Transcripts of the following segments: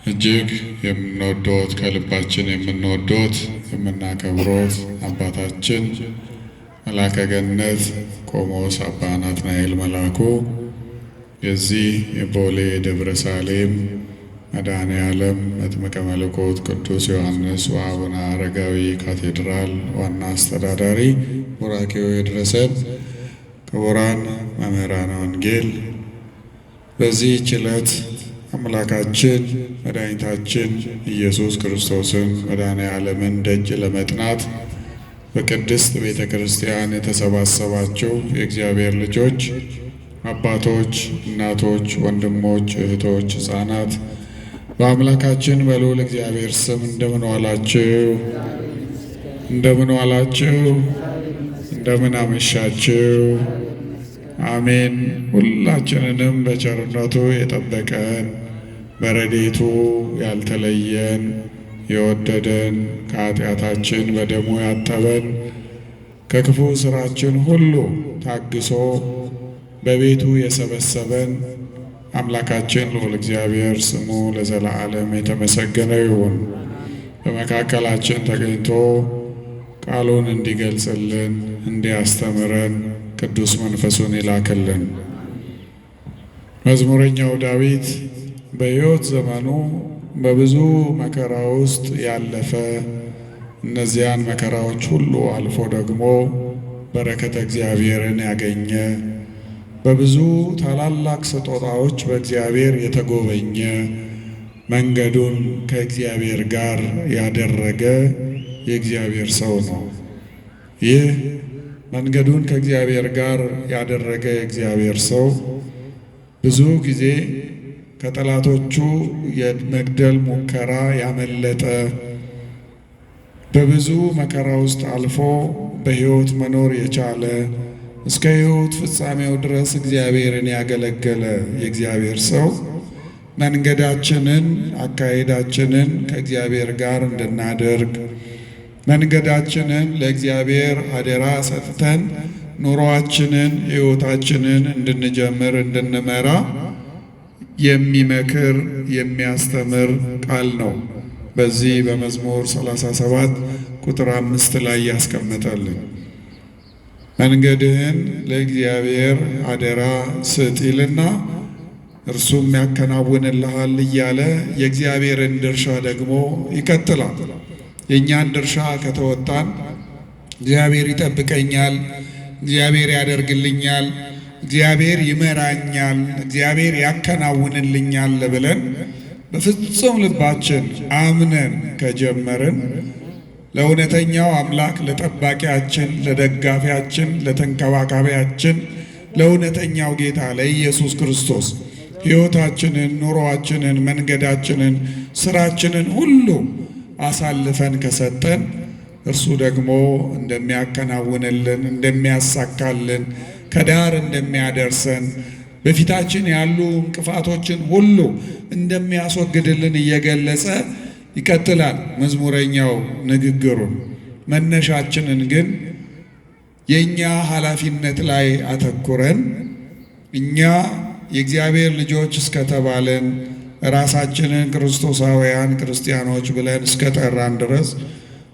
እጅግ የምንወዶት ከልባችን የምንወዶት የምናከብሮት አባታችን መልአከ ገነት ቆሞስ አባ ናትናኤል መላኩ የዚህ የቦሌ ደብረ ሳሌም መድኃኔ ዓለም መጥምቀ መለኮት ቅዱስ ዮሐንስ ወአቡነ አረጋዊ ካቴድራል ዋና አስተዳዳሪ ቡራኬው ይድረሰን። ክቡራን መምህራነ ወንጌል፣ በዚህች ዕለት አምላካችን መድኃኒታችን ኢየሱስ ክርስቶስን መድኃኔ ዓለምን ደጅ ለመጥናት በቅድስት ቤተ ክርስቲያን የተሰባሰባችሁ የእግዚአብሔር ልጆች፣ አባቶች፣ እናቶች፣ ወንድሞች፣ እህቶች፣ ሕፃናት በአምላካችን በልዑል እግዚአብሔር ስም እንደምን ዋላችሁ? እንደምን ዋላችሁ? እንደምን አመሻችሁ? አሜን። ሁላችንንም በቸርነቱ የጠበቀን በረድኤቱ ያልተለየን የወደደን ከኃጢአታችን በደሙ ያጠበን ከክፉ ስራችን ሁሉ ታግሶ በቤቱ የሰበሰበን አምላካችን ልዑል እግዚአብሔር ስሙ ለዘላለም የተመሰገነ ይሁን። በመካከላችን ተገኝቶ ቃሉን እንዲገልጽልን እንዲያስተምረን ቅዱስ መንፈሱን ይላክልን። መዝሙረኛው ዳዊት በሕይወት ዘመኑ በብዙ መከራ ውስጥ ያለፈ እነዚያን መከራዎች ሁሉ አልፎ ደግሞ በረከተ እግዚአብሔርን ያገኘ በብዙ ታላላቅ ስጦታዎች በእግዚአብሔር የተጎበኘ መንገዱን ከእግዚአብሔር ጋር ያደረገ የእግዚአብሔር ሰው ነው። ይህ መንገዱን ከእግዚአብሔር ጋር ያደረገ የእግዚአብሔር ሰው ብዙ ጊዜ ከጠላቶቹ የመግደል ሙከራ ያመለጠ በብዙ መከራ ውስጥ አልፎ በሕይወት መኖር የቻለ እስከ ሕይወት ፍጻሜው ድረስ እግዚአብሔርን ያገለገለ የእግዚአብሔር ሰው መንገዳችንን አካሄዳችንን ከእግዚአብሔር ጋር እንድናደርግ መንገዳችንን ለእግዚአብሔር አደራ ሰጥተን ኑሯችንን ሕይወታችንን እንድንጀምር እንድንመራ የሚመክር የሚያስተምር ቃል ነው። በዚህ በመዝሙር 37 ቁጥር 5 ላይ ያስቀመጠልን መንገድህን ለእግዚአብሔር አደራ ስጥ ይልና እርሱም ያከናውንልሃል እያለ የእግዚአብሔርን ድርሻ ደግሞ ይቀጥላል። የእኛን ድርሻ ከተወጣን እግዚአብሔር ይጠብቀኛል፣ እግዚአብሔር ያደርግልኛል፣ እግዚአብሔር ይመራኛል፣ እግዚአብሔር ያከናውንልኛል ብለን በፍጹም ልባችን አምነን ከጀመርን ለእውነተኛው አምላክ ለጠባቂያችን፣ ለደጋፊያችን፣ ለተንከባካቢያችን ለእውነተኛው ጌታ ለኢየሱስ ክርስቶስ ሕይወታችንን፣ ኑሮአችንን፣ መንገዳችንን፣ ስራችንን ሁሉ አሳልፈን ከሰጠን እርሱ ደግሞ እንደሚያከናውንልን፣ እንደሚያሳካልን፣ ከዳር እንደሚያደርሰን በፊታችን ያሉ እንቅፋቶችን ሁሉ እንደሚያስወግድልን እየገለጸ ይቀጥላል መዝሙረኛው ንግግሩን። መነሻችንን ግን የእኛ ኃላፊነት ላይ አተኩረን እኛ የእግዚአብሔር ልጆች እስከተባለን ራሳችንን ክርስቶሳውያን ክርስቲያኖች ብለን እስከጠራን ድረስ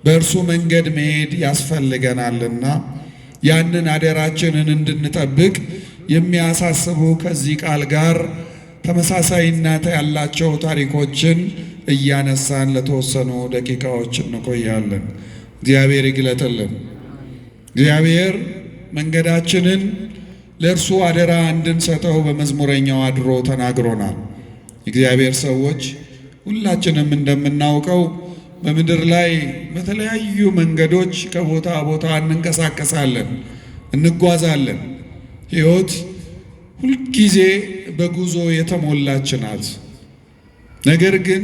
በእርሱ መንገድ መሄድ ያስፈልገናልና ያንን አደራችንን እንድንጠብቅ የሚያሳስቡ ከዚህ ቃል ጋር ተመሳሳይነት ያላቸው ታሪኮችን እያነሳን ለተወሰኑ ደቂቃዎች እንቆያለን። እግዚአብሔር ይግለጥልን። እግዚአብሔር መንገዳችንን ለእርሱ አደራ እንድንሰጠው በመዝሙረኛው አድሮ ተናግሮናል። የእግዚአብሔር ሰዎች ሁላችንም እንደምናውቀው በምድር ላይ በተለያዩ መንገዶች ከቦታ ቦታ እንንቀሳቀሳለን፣ እንጓዛለን። ሕይወት ሁልጊዜ በጉዞ የተሞላች ናት። ነገር ግን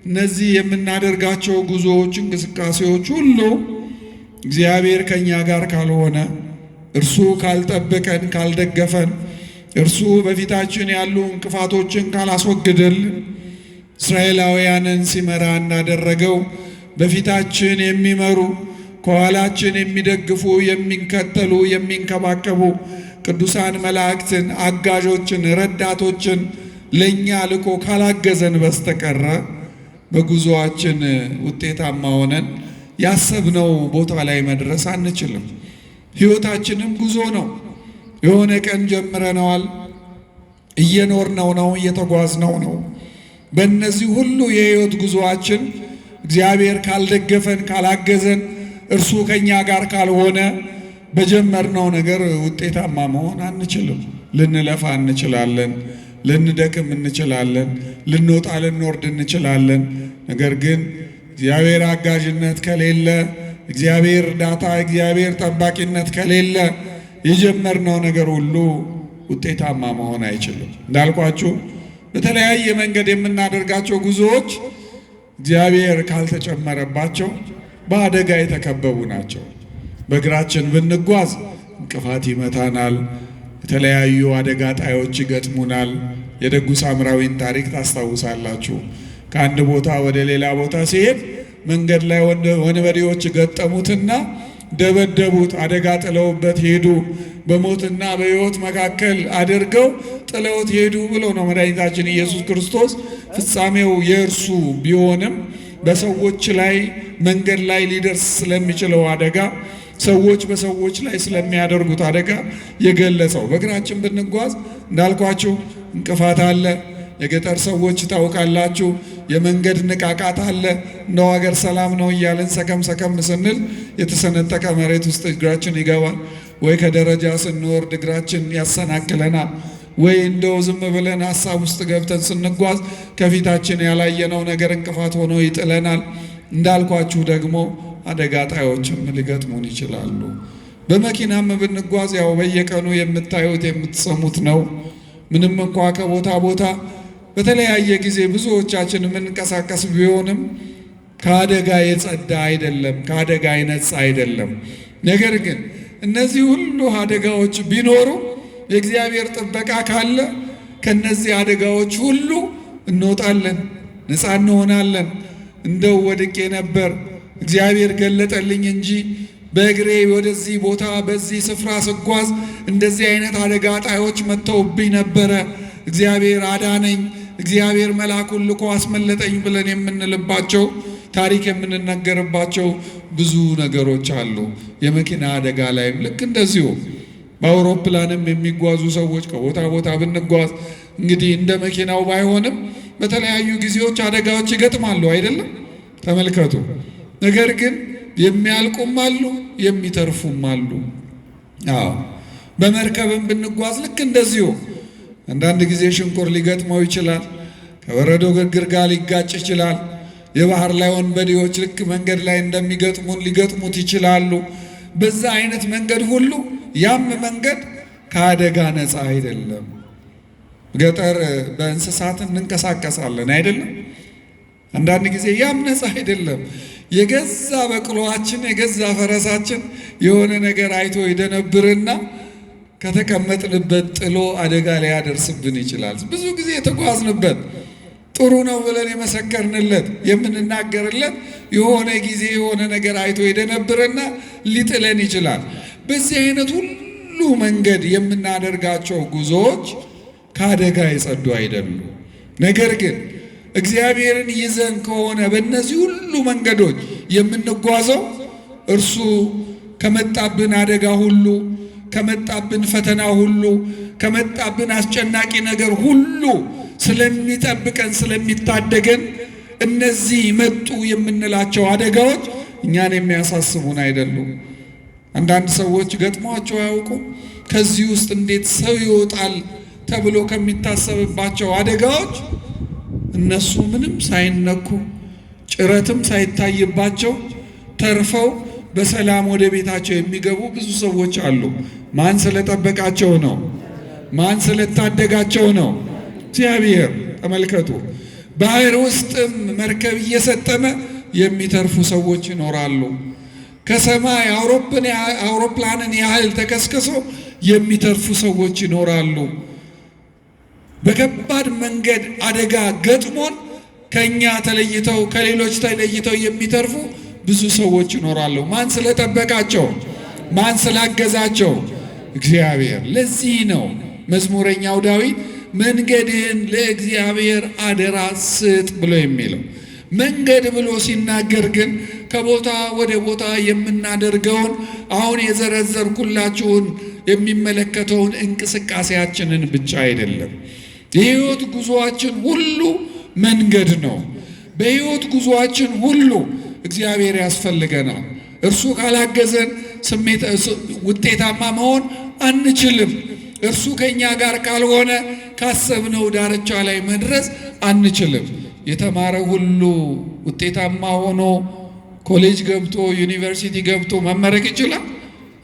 እነዚህ የምናደርጋቸው ጉዞዎች፣ እንቅስቃሴዎች ሁሉ እግዚአብሔር ከእኛ ጋር ካልሆነ፣ እርሱ ካልጠበቀን፣ ካልደገፈን፣ እርሱ በፊታችን ያሉ እንቅፋቶችን ካላስወግደልን እስራኤላውያንን ሲመራ እንዳደረገው በፊታችን የሚመሩ ከኋላችን የሚደግፉ የሚከተሉ የሚንከባከቡ ቅዱሳን መላእክትን አጋዦችን ረዳቶችን ለእኛ ልኮ ካላገዘን በስተቀረ በጉዞአችን ውጤታማ ሆነን ያሰብነው ቦታ ላይ መድረስ አንችልም። ሕይወታችንም ጉዞ ነው። የሆነ ቀን ጀምረነዋል፣ እየኖርነው ነው፣ እየተጓዝነው ነው። በእነዚህ ሁሉ የሕይወት ጉዞአችን እግዚአብሔር ካልደገፈን ካላገዘን፣ እርሱ ከኛ ጋር ካልሆነ በጀመርነው ነገር ውጤታማ መሆን አንችልም። ልንለፋ እንችላለን፣ ልንደክም እንችላለን፣ ልንወጣ ልንወርድ እንችላለን። ነገር ግን እግዚአብሔር አጋዥነት ከሌለ፣ እግዚአብሔር እርዳታ፣ እግዚአብሔር ጠባቂነት ከሌለ የጀመርነው ነገር ሁሉ ውጤታማ መሆን አይችልም። እንዳልኳችሁ በተለያየ መንገድ የምናደርጋቸው ጉዞዎች እግዚአብሔር ካልተጨመረባቸው በአደጋ የተከበቡ ናቸው። በእግራችን ብንጓዝ እንቅፋት ይመታናል፣ የተለያዩ አደጋ ጣዮች ይገጥሙናል። የደጉ ሳምራዊን ታሪክ ታስታውሳላችሁ። ከአንድ ቦታ ወደ ሌላ ቦታ ሲሄድ መንገድ ላይ ወንበዴዎች ገጠሙትና ደበደቡት፣ አደጋ ጥለውበት ሄዱ። በሞትና በሕይወት መካከል አድርገው ጥለውት ሄዱ ብሎ ነው መድኃኒታችን ኢየሱስ ክርስቶስ። ፍጻሜው የእርሱ ቢሆንም በሰዎች ላይ መንገድ ላይ ሊደርስ ስለሚችለው አደጋ፣ ሰዎች በሰዎች ላይ ስለሚያደርጉት አደጋ የገለጸው። በእግራችን ብንጓዝ እንዳልኳችሁ እንቅፋት አለ። የገጠር ሰዎች ታውቃላችሁ፣ የመንገድ ንቃቃት አለ። እንደው ሀገር ሰላም ነው እያለን ሰከም ሰከም ስንል የተሰነጠቀ መሬት ውስጥ እግራችን ይገባል። ወይ ከደረጃ ስንወርድ እግራችን ያሰናክለናል። ወይ እንደው ዝም ብለን ሀሳብ ውስጥ ገብተን ስንጓዝ ከፊታችን ያላየነው ነገር እንቅፋት ሆኖ ይጥለናል። እንዳልኳችሁ ደግሞ አደጋ ጣዮችም ሊገጥሙን ይችላሉ። በመኪናም ብንጓዝ ያው በየቀኑ የምታዩት የምትሰሙት ነው። ምንም እንኳ ከቦታ ቦታ በተለያየ ጊዜ ብዙዎቻችን የምንንቀሳቀስ ቢሆንም ከአደጋ የጸዳ አይደለም፣ ከአደጋ የነጻ አይደለም። ነገር ግን እነዚህ ሁሉ አደጋዎች ቢኖሩ የእግዚአብሔር ጥበቃ ካለ ከነዚህ አደጋዎች ሁሉ እንወጣለን፣ ነፃ እንሆናለን። እንደው ወድቄ ነበር እግዚአብሔር ገለጠልኝ እንጂ በእግሬ ወደዚህ ቦታ በዚህ ስፍራ ስጓዝ እንደዚህ አይነት አደጋ ጣዮች መጥተውብኝ ነበረ፣ እግዚአብሔር አዳነኝ፣ እግዚአብሔር መልአኩን ልኮ አስመለጠኝ ብለን የምንልባቸው ታሪክ የምንነገርባቸው ብዙ ነገሮች አሉ። የመኪና አደጋ ላይም ልክ እንደዚሁ በአውሮፕላንም የሚጓዙ ሰዎች ከቦታ ቦታ ብንጓዝ እንግዲህ እንደ መኪናው ባይሆንም በተለያዩ ጊዜዎች አደጋዎች ይገጥማሉ አይደለም? ተመልከቱ። ነገር ግን የሚያልቁም አሉ፣ የሚተርፉም አሉ። አዎ በመርከብም ብንጓዝ ልክ እንደዚሁ አንዳንድ ጊዜ ሽንቁር ሊገጥመው ይችላል። ከበረዶ ግርግር ጋር ሊጋጭ ይችላል። የባህር ላይ ወንበዴዎች ልክ መንገድ ላይ እንደሚገጥሙን ሊገጥሙት ይችላሉ። በዛ አይነት መንገድ ሁሉ ያም መንገድ ከአደጋ ነፃ አይደለም። ገጠር በእንስሳት እንንቀሳቀሳለን አይደለም? አንዳንድ ጊዜ ያም ነፃ አይደለም። የገዛ በቅሎአችን የገዛ ፈረሳችን የሆነ ነገር አይቶ ይደነብርና ከተቀመጥንበት ጥሎ አደጋ ሊያደርስብን ይችላል። ብዙ ጊዜ የተጓዝንበት ጥሩ ነው ብለን የመሰከርንለት የምንናገርለት የሆነ ጊዜ የሆነ ነገር አይቶ ይደነብርና ሊጥለን ይችላል። በዚህ አይነት ሁሉ መንገድ የምናደርጋቸው ጉዞዎች ከአደጋ የጸዱ አይደሉም። ነገር ግን እግዚአብሔርን ይዘን ከሆነ በእነዚህ ሁሉ መንገዶች የምንጓዘው እርሱ ከመጣብን አደጋ ሁሉ፣ ከመጣብን ፈተና ሁሉ፣ ከመጣብን አስጨናቂ ነገር ሁሉ ስለሚጠብቀን ስለሚታደገን እነዚህ መጡ የምንላቸው አደጋዎች እኛን የሚያሳስቡን አይደሉም። አንዳንድ ሰዎች ገጥሟቸው አያውቁም። ከዚህ ውስጥ እንዴት ሰው ይወጣል ተብሎ ከሚታሰብባቸው አደጋዎች እነሱ ምንም ሳይነኩ ጭረትም ሳይታይባቸው ተርፈው በሰላም ወደ ቤታቸው የሚገቡ ብዙ ሰዎች አሉ። ማን ስለጠበቃቸው ነው? ማን ስለታደጋቸው ነው? እግዚአብሔር። ተመልከቱ። ባህር ውስጥም መርከብ እየሰጠመ የሚተርፉ ሰዎች ይኖራሉ። ከሰማይ አውሮፕላንን ያህል ተከስክሶ የሚተርፉ ሰዎች ይኖራሉ። በከባድ መንገድ አደጋ ገጥሞን ከኛ ተለይተው ከሌሎች ተለይተው የሚተርፉ ብዙ ሰዎች ይኖራሉ። ማን ስለጠበቃቸው? ማን ስላገዛቸው? እግዚአብሔር። ለዚህ ነው መዝሙረኛው ዳዊት መንገድህን ለእግዚአብሔር አደራ ስጥ ብሎ የሚለው። መንገድ ብሎ ሲናገር ግን ከቦታ ወደ ቦታ የምናደርገውን አሁን የዘረዘርኩላችሁን የሚመለከተውን እንቅስቃሴያችንን ብቻ አይደለም። የሕይወት ጉዞአችን ሁሉ መንገድ ነው። በሕይወት ጉዞአችን ሁሉ እግዚአብሔር ያስፈልገናል። እርሱ ካላገዘን ውጤታማ መሆን አንችልም። እርሱ ከኛ ጋር ካልሆነ ካሰብነው ዳርቻ ላይ መድረስ አንችልም። የተማረ ሁሉ ውጤታማ ሆኖ ኮሌጅ ገብቶ ዩኒቨርሲቲ ገብቶ መመረቅ ይችላል?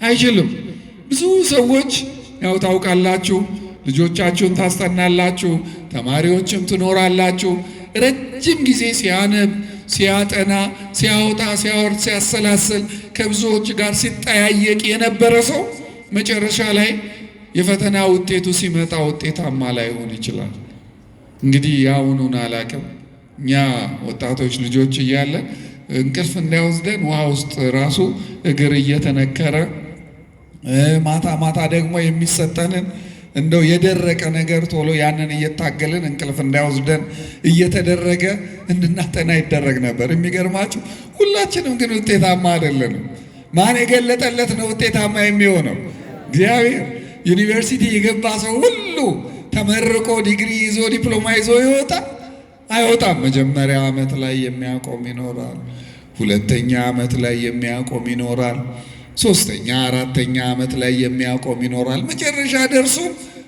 አይችልም። ብዙ ሰዎች ያው ታውቃላችሁ፣ ልጆቻችሁን ታስጠናላችሁ፣ ተማሪዎችም ትኖራላችሁ። ረጅም ጊዜ ሲያነብ ሲያጠና ሲያወጣ ሲያወርድ ሲያሰላስል ከብዙዎች ጋር ሲጠያየቅ የነበረ ሰው መጨረሻ ላይ የፈተና ውጤቱ ሲመጣ ውጤታማ ላይሆን ይችላል። እንግዲህ ያውኑን አላቅም። እኛ ወጣቶች ልጆች እያለን እንቅልፍ እንዳይወስደን ውሃ ውስጥ ራሱ እግር እየተነከረ ማታ ማታ ደግሞ የሚሰጠንን እንደው የደረቀ ነገር ቶሎ ያንን እየታገልን እንቅልፍ እንዳይወስደን እየተደረገ እንድናጠና ይደረግ ነበር። የሚገርማችሁ ሁላችንም ግን ውጤታማ አይደለንም። ማን የገለጠለት ነው ውጤታማ የሚሆነው? እግዚአብሔር። ዩኒቨርሲቲ የገባ ሰው ሁሉ ተመርቆ ዲግሪ ይዞ ዲፕሎማ ይዞ ይወጣል? አይወጣም። መጀመሪያ ዓመት ላይ የሚያቆም ይኖራል። ሁለተኛ ዓመት ላይ የሚያቆም ይኖራል። ሶስተኛ አራተኛ ዓመት ላይ የሚያቆም ይኖራል። መጨረሻ ደርሶ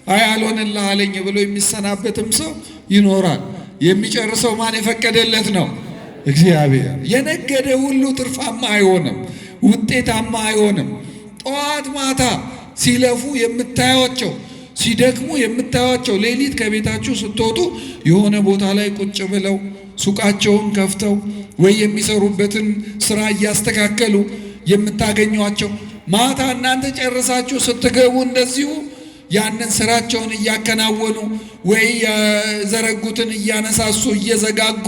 አይ አልሆንልህ አለኝ ብሎ የሚሰናበትም ሰው ይኖራል። የሚጨርሰው ማን የፈቀደለት ነው? እግዚአብሔር። የነገደ ሁሉ ትርፋማ አይሆንም፣ ውጤታማ አይሆንም። ጠዋት ማታ ሲለፉ የምታዩቸው፣ ሲደክሙ የምታዩቸው፣ ሌሊት ከቤታችሁ ስትወጡ የሆነ ቦታ ላይ ቁጭ ብለው ሱቃቸውን ከፍተው ወይ የሚሰሩበትን ስራ እያስተካከሉ የምታገኟቸው፣ ማታ እናንተ ጨርሳችሁ ስትገቡ እንደዚሁ ያንን ስራቸውን እያከናወኑ ወይ የዘረጉትን እያነሳሱ እየዘጋጉ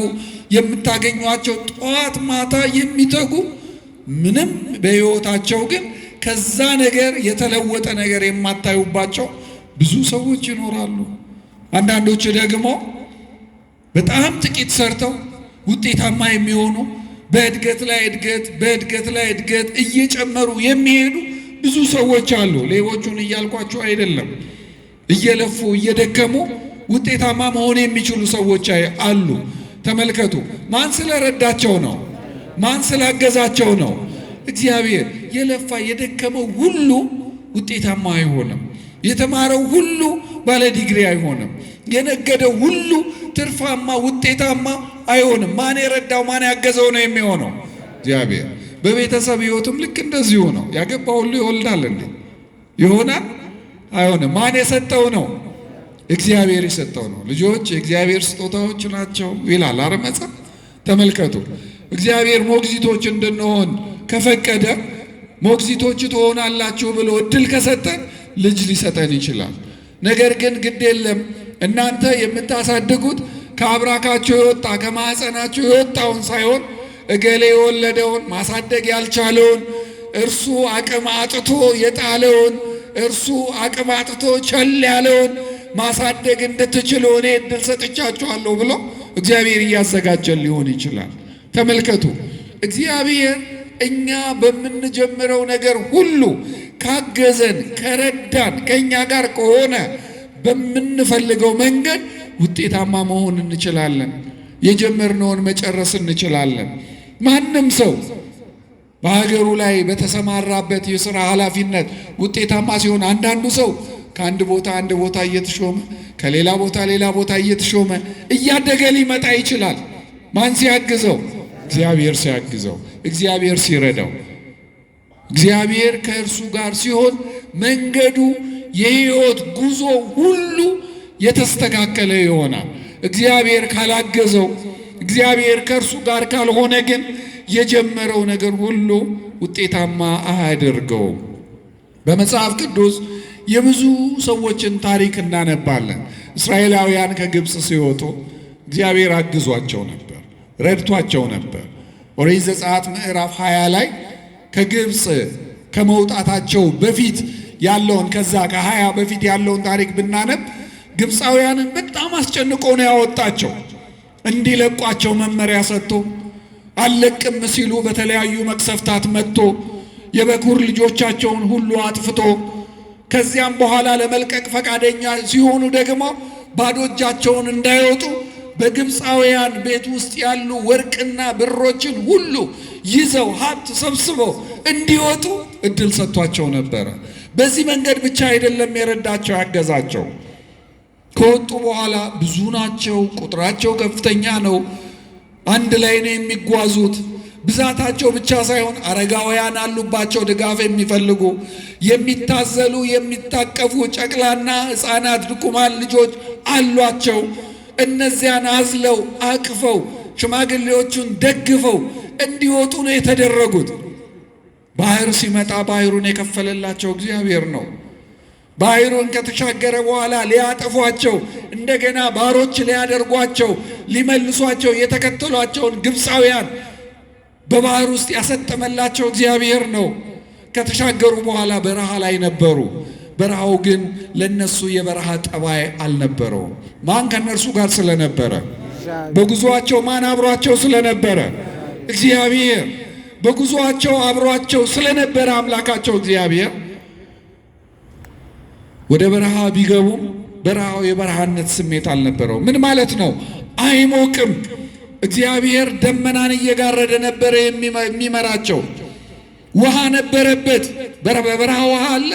የምታገኟቸው ጠዋት ማታ የሚተጉ ምንም በሕይወታቸው ግን ከዛ ነገር የተለወጠ ነገር የማታዩባቸው ብዙ ሰዎች ይኖራሉ። አንዳንዶች ደግሞ በጣም ጥቂት ሰርተው ውጤታማ የሚሆኑ በእድገት ላይ እድገት በእድገት ላይ እድገት እየጨመሩ የሚሄዱ ብዙ ሰዎች አሉ። ሌቦቹን እያልኳቸው አይደለም። እየለፉ እየደከሙ ውጤታማ መሆን የሚችሉ ሰዎች አሉ። ተመልከቱ። ማን ስለረዳቸው ነው? ማን ስላገዛቸው ነው? እግዚአብሔር። የለፋ የደከመው ሁሉ ውጤታማ አይሆንም። የተማረው ሁሉ ባለ ዲግሪ አይሆንም። የነገደው ሁሉ ትርፋማ ውጤታማ አይሆንም። ማን የረዳው ማን ያገዘው ነው የሚሆነው? እግዚአብሔር። በቤተሰብ ሕይወትም ልክ እንደዚሁ ነው። ያገባ ሁሉ ይወልዳል እንዴ? ይሆናል? አይሆንም። ማን የሰጠው ነው? እግዚአብሔር የሰጠው ነው። ልጆች የእግዚአብሔር ስጦታዎች ናቸው ይላል አይደል መጽሐፍ? ተመልከቱ። እግዚአብሔር ሞግዚቶች እንድንሆን ከፈቀደ ሞግዚቶች ትሆናላችሁ ብሎ እድል ከሰጠን ልጅ ሊሰጠን ይችላል። ነገር ግን ግድ የለም እናንተ የምታሳድጉት ከአብራካቸው የወጣ ከማህፀናቸው የወጣውን ሳይሆን እገሌ የወለደውን ማሳደግ ያልቻለውን እርሱ አቅም አጥቶ የጣለውን እርሱ አቅም አጥቶ ቸል ያለውን ማሳደግ እንድትችሉ እኔ እድል ሰጥቻችኋለሁ ብሎ እግዚአብሔር እያዘጋጀን ሊሆን ይችላል። ተመልከቱ። እግዚአብሔር እኛ በምንጀምረው ነገር ሁሉ ካገዘን ከረዳን ከእኛ ጋር ከሆነ በምንፈልገው መንገድ ውጤታማ መሆን እንችላለን። የጀመርነውን መጨረስ እንችላለን። ማንም ሰው በሀገሩ ላይ በተሰማራበት የሥራ ኃላፊነት ውጤታማ ሲሆን፣ አንዳንዱ ሰው ከአንድ ቦታ አንድ ቦታ እየተሾመ ከሌላ ቦታ ሌላ ቦታ እየተሾመ እያደገ ሊመጣ ይችላል። ማን ሲያግዘው? እግዚአብሔር ሲያግዘው፣ እግዚአብሔር ሲረዳው፣ እግዚአብሔር ከእርሱ ጋር ሲሆን መንገዱ የሕይወት ጉዞ ሁሉ የተስተካከለ ይሆናል። እግዚአብሔር ካላገዘው፣ እግዚአብሔር ከእርሱ ጋር ካልሆነ ግን የጀመረው ነገር ሁሉ ውጤታማ አያደርገውም። በመጽሐፍ ቅዱስ የብዙ ሰዎችን ታሪክ እናነባለን። እስራኤላውያን ከግብፅ ሲወጡ እግዚአብሔር አግዟቸው ነበር፣ ረድቷቸው ነበር። ኦሪት ዘጸአት ምዕራፍ 20 ላይ ከግብፅ ከመውጣታቸው በፊት ያለውን ከዛ ከ20 በፊት ያለውን ታሪክ ብናነብ ግብፃውያንን በጣም አስጨንቆ ነው ያወጣቸው። እንዲለቋቸው መመሪያ ሰጥቶ አለቅም ሲሉ በተለያዩ መቅሰፍታት መጥቶ የበኩር ልጆቻቸውን ሁሉ አጥፍቶ ከዚያም በኋላ ለመልቀቅ ፈቃደኛ ሲሆኑ ደግሞ ባዶ እጃቸውን እንዳይወጡ በግብፃውያን ቤት ውስጥ ያሉ ወርቅና ብሮችን ሁሉ ይዘው ሀብት ሰብስበው እንዲወጡ እድል ሰጥቷቸው ነበረ። በዚህ መንገድ ብቻ አይደለም የረዳቸው ያገዛቸው። ከወጡ በኋላ ብዙ ናቸው፣ ቁጥራቸው ከፍተኛ ነው። አንድ ላይ ነው የሚጓዙት። ብዛታቸው ብቻ ሳይሆን አረጋውያን አሉባቸው፣ ድጋፍ የሚፈልጉ የሚታዘሉ የሚታቀፉ ጨቅላና ሕፃናት ድኩማን ልጆች አሏቸው። እነዚያን አዝለው አቅፈው ሽማግሌዎቹን ደግፈው እንዲወጡ ነው የተደረጉት። ባህር ሲመጣ ባህሩን የከፈለላቸው እግዚአብሔር ነው። ባህሩን ከተሻገረ በኋላ ሊያጠፏቸው እንደገና ባሮች ሊያደርጓቸው ሊመልሷቸው የተከተሏቸውን ግብፃውያን በባህር ውስጥ ያሰጠመላቸው እግዚአብሔር ነው። ከተሻገሩ በኋላ በረሃ ላይ ነበሩ። በረሃው ግን ለነሱ የበረሃ ጠባይ አልነበረውም። ማን ከነርሱ ጋር ስለነበረ? በጉዞአቸው ማን አብሯቸው ስለነበረ? እግዚአብሔር። በጉዞአቸው አብሯቸው ስለነበረ አምላካቸው እግዚአብሔር ወደ በረሃ ቢገቡም በረሃው የበረሃነት ስሜት አልነበረው። ምን ማለት ነው? አይሞቅም። እግዚአብሔር ደመናን እየጋረደ ነበረ የሚመራቸው። ውሃ ነበረበት። በበረሃ ውሃ አለ?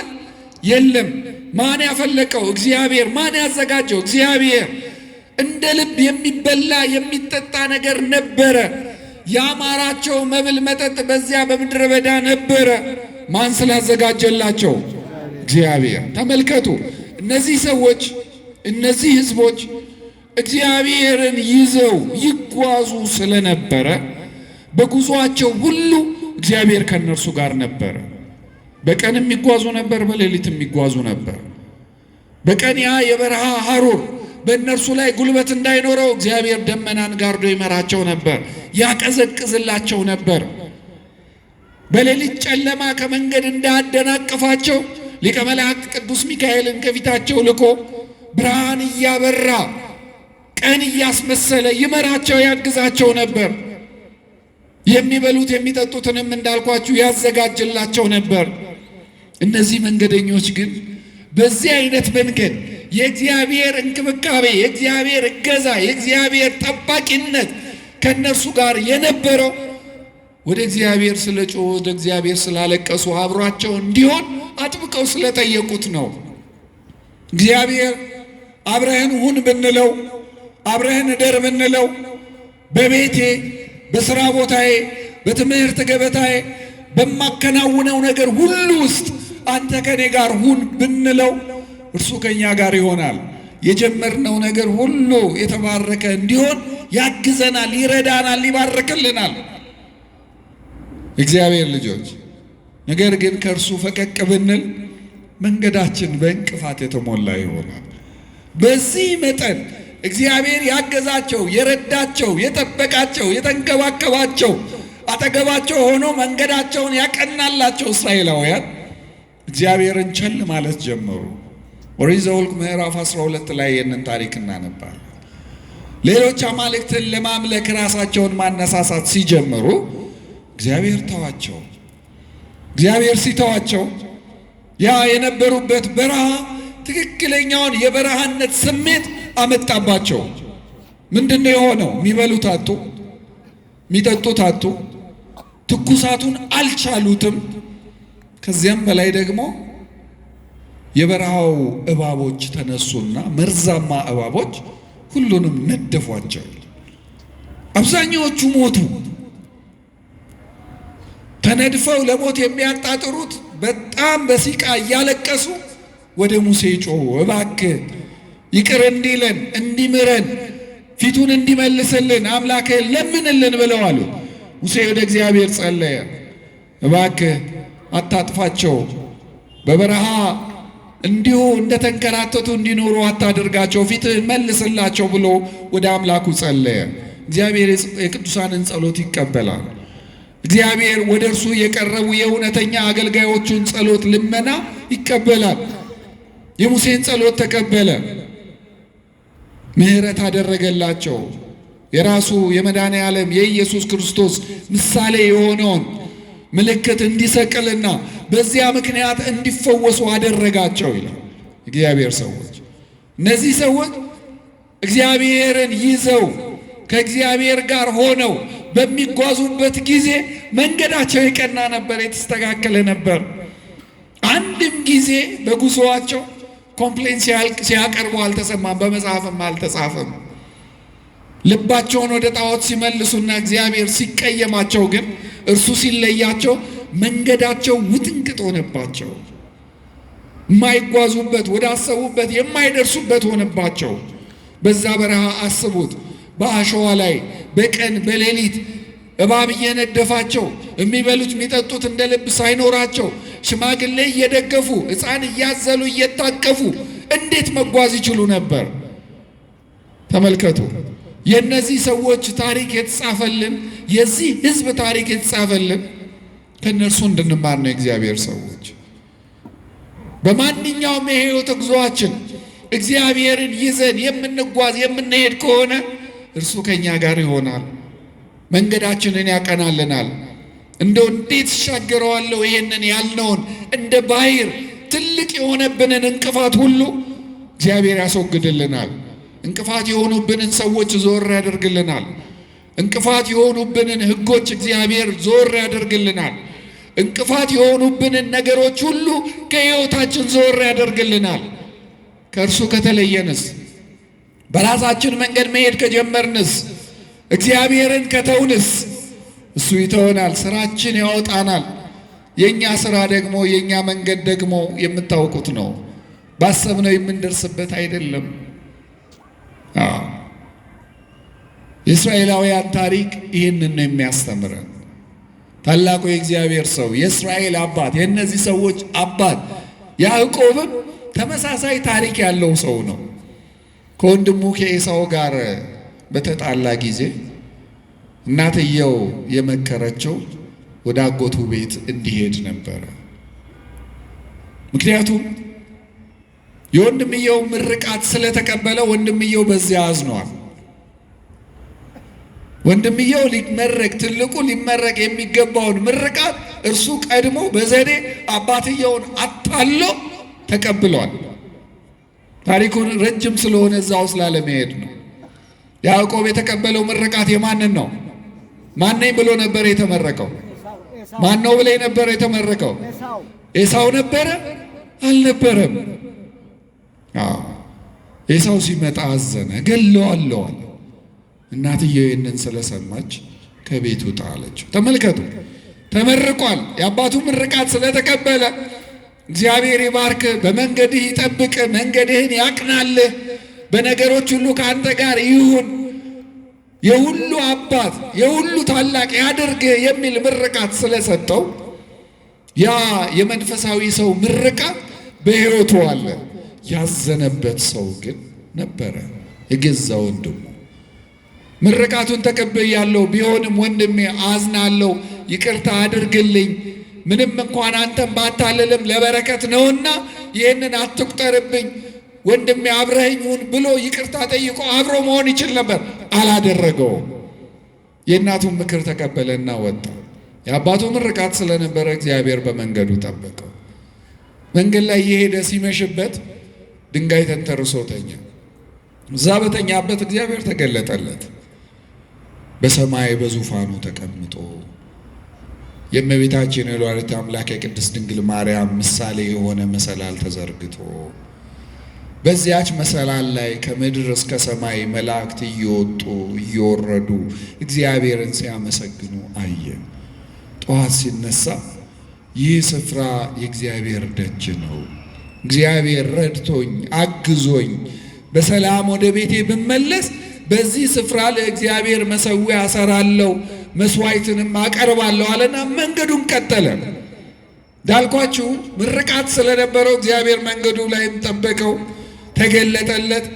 የለም። ማን ያፈለቀው? እግዚአብሔር። ማን ያዘጋጀው? እግዚአብሔር። እንደ ልብ የሚበላ የሚጠጣ ነገር ነበረ። ያማራቸው መብል መጠጥ በዚያ በምድረ በዳ ነበረ። ማን ስላዘጋጀላቸው? እግዚአብሔር። ተመልከቱ፣ እነዚህ ሰዎች እነዚህ ሕዝቦች እግዚአብሔርን ይዘው ይጓዙ ስለነበረ በጉዟቸው ሁሉ እግዚአብሔር ከነርሱ ጋር ነበረ። በቀን የሚጓዙ ነበር፣ በሌሊት የሚጓዙ ነበር። በቀን ያ የበረሃ ሐሩር በእነርሱ ላይ ጉልበት እንዳይኖረው እግዚአብሔር ደመናን ጋርዶ ይመራቸው ነበር፣ ያቀዘቅዝላቸው ነበር። በሌሊት ጨለማ ከመንገድ እንዳያደናቅፋቸው ሊቀ መላእክት ቅዱስ ሚካኤልን ከፊታቸው ልኮ ብርሃን እያበራ ቀን እያስመሰለ ይመራቸው ያግዛቸው ነበር። የሚበሉት የሚጠጡትንም እንዳልኳችሁ ያዘጋጅላቸው ነበር። እነዚህ መንገደኞች ግን በዚህ አይነት መንገድ የእግዚአብሔር እንክብካቤ፣ የእግዚአብሔር እገዛ፣ የእግዚአብሔር ጠባቂነት ከነርሱ ጋር የነበረው ወደ እግዚአብሔር ስለጮሁ ወደ እግዚአብሔር ስላለቀሱ አብሯቸው እንዲሆን አጥብቀው ስለጠየቁት ነው። እግዚአብሔር አብረህን ሁን ብንለው፣ አብረህን እደር ብንለው፣ በቤቴ በሥራ ቦታዬ በትምህርት ገበታዬ በማከናውነው ነገር ሁሉ ውስጥ አንተ ከኔ ጋር ሁን ብንለው እርሱ ከኛ ጋር ይሆናል። የጀመርነው ነገር ሁሉ የተባረከ እንዲሆን ያግዘናል፣ ይረዳናል፣ ይባርክልናል። እግዚአብሔር ልጆች፣ ነገር ግን ከእርሱ ፈቀቅ ብንል መንገዳችን በእንቅፋት የተሞላ ይሆናል። በዚህ መጠን እግዚአብሔር ያገዛቸው፣ የረዳቸው፣ የጠበቃቸው፣ የተንከባከባቸው አጠገባቸው ሆኖ መንገዳቸውን ያቀናላቸው እስራኤላውያን እግዚአብሔርን ቸል ማለት ጀመሩ። ኦሪት ዘኍልቍ ምዕራፍ 12 ላይ ይህንን ታሪክ እናነባለን። ሌሎች አማልክትን ለማምለክ ራሳቸውን ማነሳሳት ሲጀምሩ እግዚአብሔር ተዋቸው። እግዚአብሔር ሲተዋቸው ያ የነበሩበት በረሃ ትክክለኛውን የበረሃነት ስሜት አመጣባቸው። ምንድነው የሆነው? የሚበሉት አጡ፣ የሚጠጡት አጡ፣ ትኩሳቱን አልቻሉትም። ከዚያም በላይ ደግሞ የበረሃው እባቦች ተነሱና መርዛማ እባቦች ሁሉንም ነደፏቸው። አብዛኛዎቹ ሞቱ። ተነድፈው ለሞት የሚያጣጥሩት በጣም በሲቃ እያለቀሱ ወደ ሙሴ ጮሁ። እባክህ ይቅር እንዲለን እንዲምረን ፊቱን እንዲመልስልን አምላክህን ለምንልን ብለው አሉ። ሙሴ ወደ እግዚአብሔር ጸለየ። እባክህ አታጥፋቸው፣ በበረሃ እንዲሁ እንደተንከራተቱ እንዲኖሩ አታድርጋቸው፣ ፊትህን መልስላቸው ብሎ ወደ አምላኩ ጸለየ። እግዚአብሔር የቅዱሳንን ጸሎት ይቀበላል። እግዚአብሔር ወደ እርሱ የቀረቡ የእውነተኛ አገልጋዮቹን ጸሎት ልመና ይቀበላል። የሙሴን ጸሎት ተቀበለ፣ ምሕረት አደረገላቸው። የራሱ የመድኃኔ ዓለም የኢየሱስ ክርስቶስ ምሳሌ የሆነውን ምልክት እንዲሰቅልና በዚያ ምክንያት እንዲፈወሱ አደረጋቸው ይላል። እግዚአብሔር ሰዎች እነዚህ ሰዎች እግዚአብሔርን ይዘው ከእግዚአብሔር ጋር ሆነው በሚጓዙበት ጊዜ መንገዳቸው የቀና ነበር፣ የተስተካከለ ነበር። አንድም ጊዜ በጉዞአቸው ኮምፕሌን ሲያቀርቡ አልተሰማም፣ በመጽሐፍም አልተጻፈም። ልባቸውን ወደ ጣዖት ሲመልሱና እግዚአብሔር ሲቀየማቸው ግን እርሱ ሲለያቸው መንገዳቸው ውጥንቅጥ ሆነባቸው። የማይጓዙበት ወዳሰቡበት የማይደርሱበት ሆነባቸው። በዛ በረሃ አስቡት፣ በአሸዋ ላይ በቀን በሌሊት እባብ እየነደፋቸው የሚበሉት የሚጠጡት እንደ ልብ ሳይኖራቸው ሽማግሌ እየደገፉ ሕፃን እያዘሉ እየታቀፉ እንዴት መጓዝ ይችሉ ነበር? ተመልከቱ። የእነዚህ ሰዎች ታሪክ የተጻፈልን፣ የዚህ ሕዝብ ታሪክ የተጻፈልን ከእነርሱ እንድንማር ነው። እግዚአብሔር ሰዎች በማንኛውም የሕይወት ጉዞአችን እግዚአብሔርን ይዘን የምንጓዝ የምንሄድ ከሆነ እርሱ ከኛ ጋር ይሆናል፣ መንገዳችንን ያቀናልናል። እንደው እንዴት እሻገረዋለሁ ይሄንን ያልነውን እንደ ባህር ትልቅ የሆነብንን እንቅፋት ሁሉ እግዚአብሔር ያስወግድልናል። እንቅፋት የሆኑብንን ሰዎች ዞር ያደርግልናል። እንቅፋት የሆኑብንን ሕጎች እግዚአብሔር ዞር ያደርግልናል። እንቅፋት የሆኑብንን ነገሮች ሁሉ ከሕይወታችን ዞር ያደርግልናል። ከእርሱ ከተለየንስ፣ በራሳችን መንገድ መሄድ ከጀመርንስ፣ እግዚአብሔርን ከተውንስ እሱ ይተወናል፣ ስራችን ያወጣናል። የእኛ ስራ ደግሞ የእኛ መንገድ ደግሞ የምታውቁት ነው። ባሰብነው የምንደርስበት አይደለም። የእስራኤላውያን ታሪክ ይህንን ነው የሚያስተምረን። ታላቁ የእግዚአብሔር ሰው የእስራኤል አባት የእነዚህ ሰዎች አባት ያዕቆብም ተመሳሳይ ታሪክ ያለው ሰው ነው። ከወንድሙ ከኤሳው ጋር በተጣላ ጊዜ እናትየው የመከረችው ወደ አጎቱ ቤት እንዲሄድ ነበረ። ምክንያቱም የወንድምየው ምርቃት ስለተቀበለ ወንድምየው በዚያ አዝኗል። ወንድምየው ሊመረቅ ትልቁ ሊመረቅ የሚገባውን ምርቃት እርሱ ቀድሞ በዘዴ አባትየውን አታሎ ተቀብሏል። ታሪኩን ረጅም ስለሆነ እዛው ስላለመሄድ ነው። ያዕቆብ የተቀበለው ምርቃት የማንን ነው? ማነኝ ብሎ ነበር የተመረቀው? ማን ነው ብሎ ነበር የተመረቀው? ኤሳው ነበረ? አልነበረም። ኤሳው ሲመጣ አዘነ፣ ገለዋለሁ አለ። እናትየው ይህንን ስለሰማች ከቤቱ ጣለችው። ተመልከቱ፣ ተመርቋል። የአባቱ ምርቃት ስለተቀበለ እግዚአብሔር ይባርክ፣ በመንገድህ ይጠብቅ፣ መንገድህን ያቅናልህ፣ በነገሮች ሁሉ ከአንተ ጋር ይሁን፣ የሁሉ አባት የሁሉ ታላቅ ያድርግህ የሚል ምርቃት ስለሰጠው ያ የመንፈሳዊ ሰው ምርቃት በሕይወቱ አለ። ያዘነበት ሰው ግን ነበረ፣ የገዛ ወንድሙ። ምርቃቱን ተቀብያለሁ፣ ቢሆንም ወንድሜ አዝናለሁ፣ ይቅርታ አድርግልኝ፣ ምንም እንኳን አንተም ባታልልም ለበረከት ነውና ይህንን አትቁጠርብኝ፣ ወንድሜ አብረኸኝ ሁን ብሎ ይቅርታ ጠይቆ አብሮ መሆን ይችል ነበር። አላደረገውም። የእናቱን ምክር ተቀበለና ወጣ። የአባቱ ምርቃት ስለነበረ እግዚአብሔር በመንገዱ ጠበቀው። መንገድ ላይ የሄደ ሲመሽበት ድንጋይ ተንተርሶ ተኛ። እዛ በተኛበት እግዚአብሔር ተገለጠለት። በሰማይ በዙፋኑ ተቀምጦ የእመቤታችን የወላዲተ አምላክ የቅድስት ድንግል ማርያም ምሳሌ የሆነ መሰላል ተዘርግቶ በዚያች መሰላል ላይ ከምድር እስከ ሰማይ መላእክት እየወጡ እየወረዱ እግዚአብሔርን ሲያመሰግኑ አየ። ጠዋት ሲነሳ ይህ ስፍራ የእግዚአብሔር ደጅ ነው፣ እግዚአብሔር ረድቶኝ አግዞኝ በሰላም ወደ ቤቴ ብመለስ በዚህ ስፍራ ለእግዚአብሔር መሠዊያ እሰራለሁ፣ መስዋዕትንም አቀርባለሁ አለና መንገዱን ቀጠለ። እንዳልኳችሁ ምርቃት ስለነበረው እግዚአብሔር መንገዱ ላይም ጠበቀው፣ ተገለጠለት።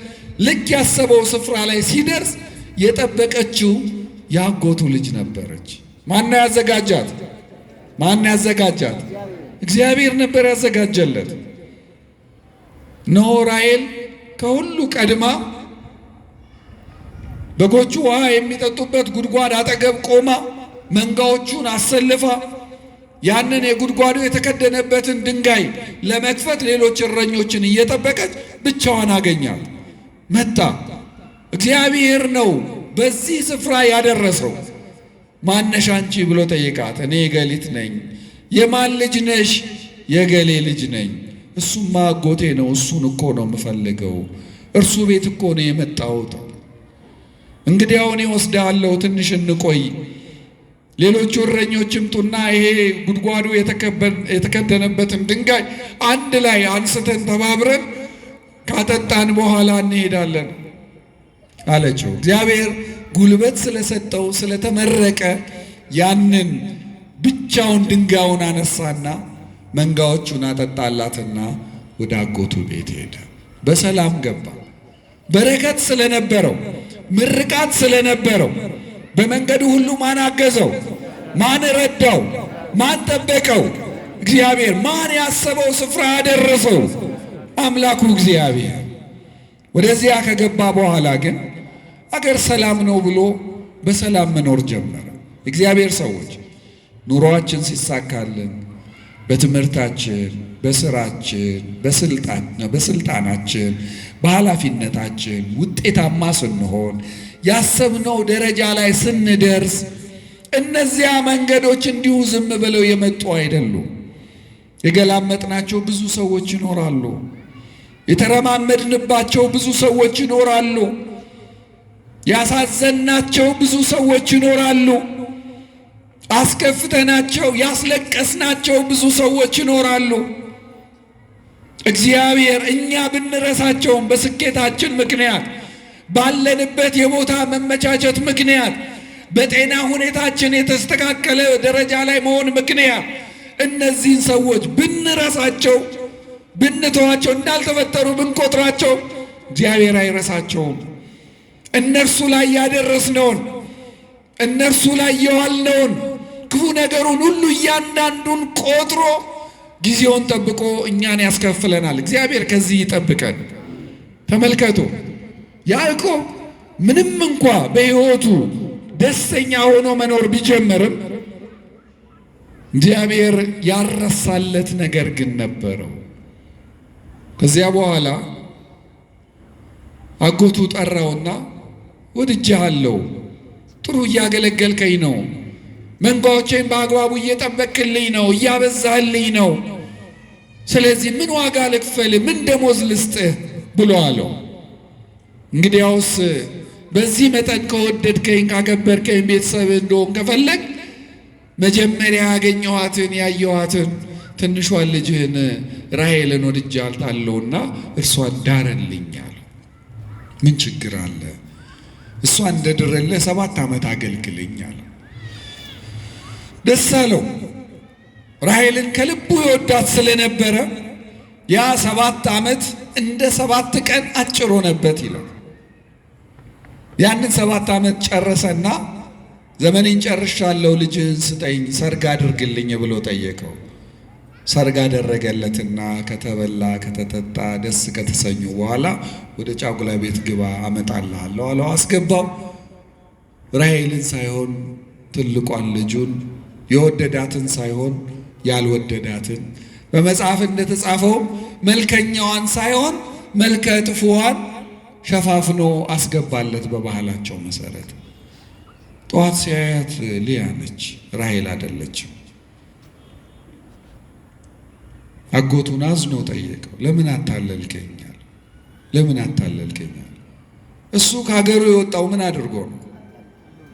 ልክ ያሰበው ስፍራ ላይ ሲደርስ የጠበቀችው የአጎቱ ልጅ ነበረች። ማን ያዘጋጃት? ማን ያዘጋጃት? እግዚአብሔር ነበር ያዘጋጀለት። እነሆ ራሔል ከሁሉ ቀድማ በጎቹ ውሃ የሚጠጡበት ጉድጓድ አጠገብ ቆማ መንጋዎቹን አሰልፋ ያንን የጉድጓዱ የተከደነበትን ድንጋይ ለመክፈት ሌሎች እረኞችን እየጠበቀች ብቻዋን አገኛት። መጣ። እግዚአብሔር ነው በዚህ ስፍራ ያደረሰው። ማነሽ አንቺ ብሎ ጠይቃት። እኔ የገሊት ነኝ። የማን ልጅ ነሽ? የገሌ ልጅ ነኝ። እሱማ አጎቴ ነው፣ እሱን እኮ ነው የምፈልገው፣ እርሱ ቤት እኮ ነው የመጣሁት። እንግዲያው እኔ ወስዳለሁ፣ ትንሽ እንቆይ። ሌሎቹ እረኞች ይምጡና ይሄ ጉድጓዱ የተከደነበትን ድንጋይ አንድ ላይ አንስተን ተባብረን ካጠጣን በኋላ እንሄዳለን አለችው። እግዚአብሔር ጉልበት ስለሰጠው ስለተመረቀ ያንን ብቻውን ድንጋዩን አነሳና መንጋዎቹን አጠጣላትና ወደ አጎቱ ቤት ሄደ። በሰላም ገባ። በረከት ስለነበረው፣ ምርቃት ስለነበረው በመንገዱ ሁሉ ማን አገዘው? ማን ረዳው? ማን ጠበቀው? እግዚአብሔር። ማን ያሰበው ስፍራ አደረሰው? አምላኩ እግዚአብሔር። ወደዚያ ከገባ በኋላ ግን አገር ሰላም ነው ብሎ በሰላም መኖር ጀመረ። እግዚአብሔር ሰዎች ኑሮአችን ሲሳካልን በትምህርታችን፣ በስራችን፣ በስልጣናችን፣ በኃላፊነታችን ውጤታማ ስንሆን ያሰብነው ደረጃ ላይ ስንደርስ እነዚያ መንገዶች እንዲሁ ዝም ብለው የመጡ አይደሉም። የገላመጥናቸው ብዙ ሰዎች ይኖራሉ። የተረማመድንባቸው ብዙ ሰዎች ይኖራሉ። ያሳዘናቸው ብዙ ሰዎች ይኖራሉ። አስከፍተናቸው ያስለቀስናቸው ብዙ ሰዎች ይኖራሉ። እግዚአብሔር እኛ ብንረሳቸውም በስኬታችን ምክንያት፣ ባለንበት የቦታ መመቻቸት ምክንያት፣ በጤና ሁኔታችን የተስተካከለ ደረጃ ላይ መሆን ምክንያት እነዚህን ሰዎች ብንረሳቸው፣ ብንተዋቸው፣ እንዳልተፈጠሩ ብንቆጥራቸው እግዚአብሔር አይረሳቸውም። እነርሱ ላይ ያደረስነውን፣ እነርሱ ላይ የዋልነውን ክፉ ነገሩን ሁሉ እያንዳንዱን ቆጥሮ ጊዜውን ጠብቆ እኛን ያስከፍለናል። እግዚአብሔር ከዚህ ይጠብቀን። ተመልከቱ፣ ያዕቆብ ምንም እንኳ በሕይወቱ ደስተኛ ሆኖ መኖር ቢጀምርም እግዚአብሔር ያረሳለት ነገር ግን ነበረው። ከዚያ በኋላ አጎቱ ጠራውና ወድጄሃለሁ፣ ጥሩ እያገለገልከኝ ነው፣ መንጋዎቼን በአግባቡ እየጠበቅልኝ ነው፣ እያበዛህልኝ ነው። ስለዚህ ምን ዋጋ ልክፈል? ምን ደሞዝ ልስጥህ ብሎ አለው። እንግዲያውስ በዚህ መጠን ከወደድከኝ ካከበርከኝ ቤተሰብ እንደሆን ከፈለግ መጀመሪያ ያገኘኋትን ያየኋትን ትንሿን ልጅህን ራሔልን ወድጃታለሁና እርሷን ዳረልኝ አለው። ምን ችግር አለ? እሷ እንደድረልህ 7 ዓመት አገልግለኝ አለው። ደስ አለው። ራሔልን ከልቡ ይወዳት ስለነበረ ያ 7 ዓመት እንደ 7 ቀን አጭር ሆነበት ይላል። ያንን 7 ዓመት ጨረሰና ዘመኔን ጨርሻለሁ፣ ልጅህን ስጠኝ፣ ሰርግ አድርግልኝ ብሎ ጠየቀው። ሰርግ አደረገለትና ከተበላ ከተጠጣ ደስ ከተሰኙ በኋላ ወደ ጫጉላ ቤት ግባ አመጣልሃለሁ አለው። አስገባው። ራሔልን ሳይሆን ትልቋን ልጁን፣ የወደዳትን ሳይሆን ያልወደዳትን፣ በመጽሐፍ እንደተጻፈው መልከኛዋን ሳይሆን መልከ ጥፉዋን ሸፋፍኖ አስገባለት። በባህላቸው መሰረት ጠዋት ሲያያት ልያ ነች፣ ራሔል አይደለችም። አጎቱን አዝኖ ጠየቀው። ለምን አታለልከኛል? ለምን አታለልከኛል? እሱ ከሀገሩ የወጣው ምን አድርጎ ነው?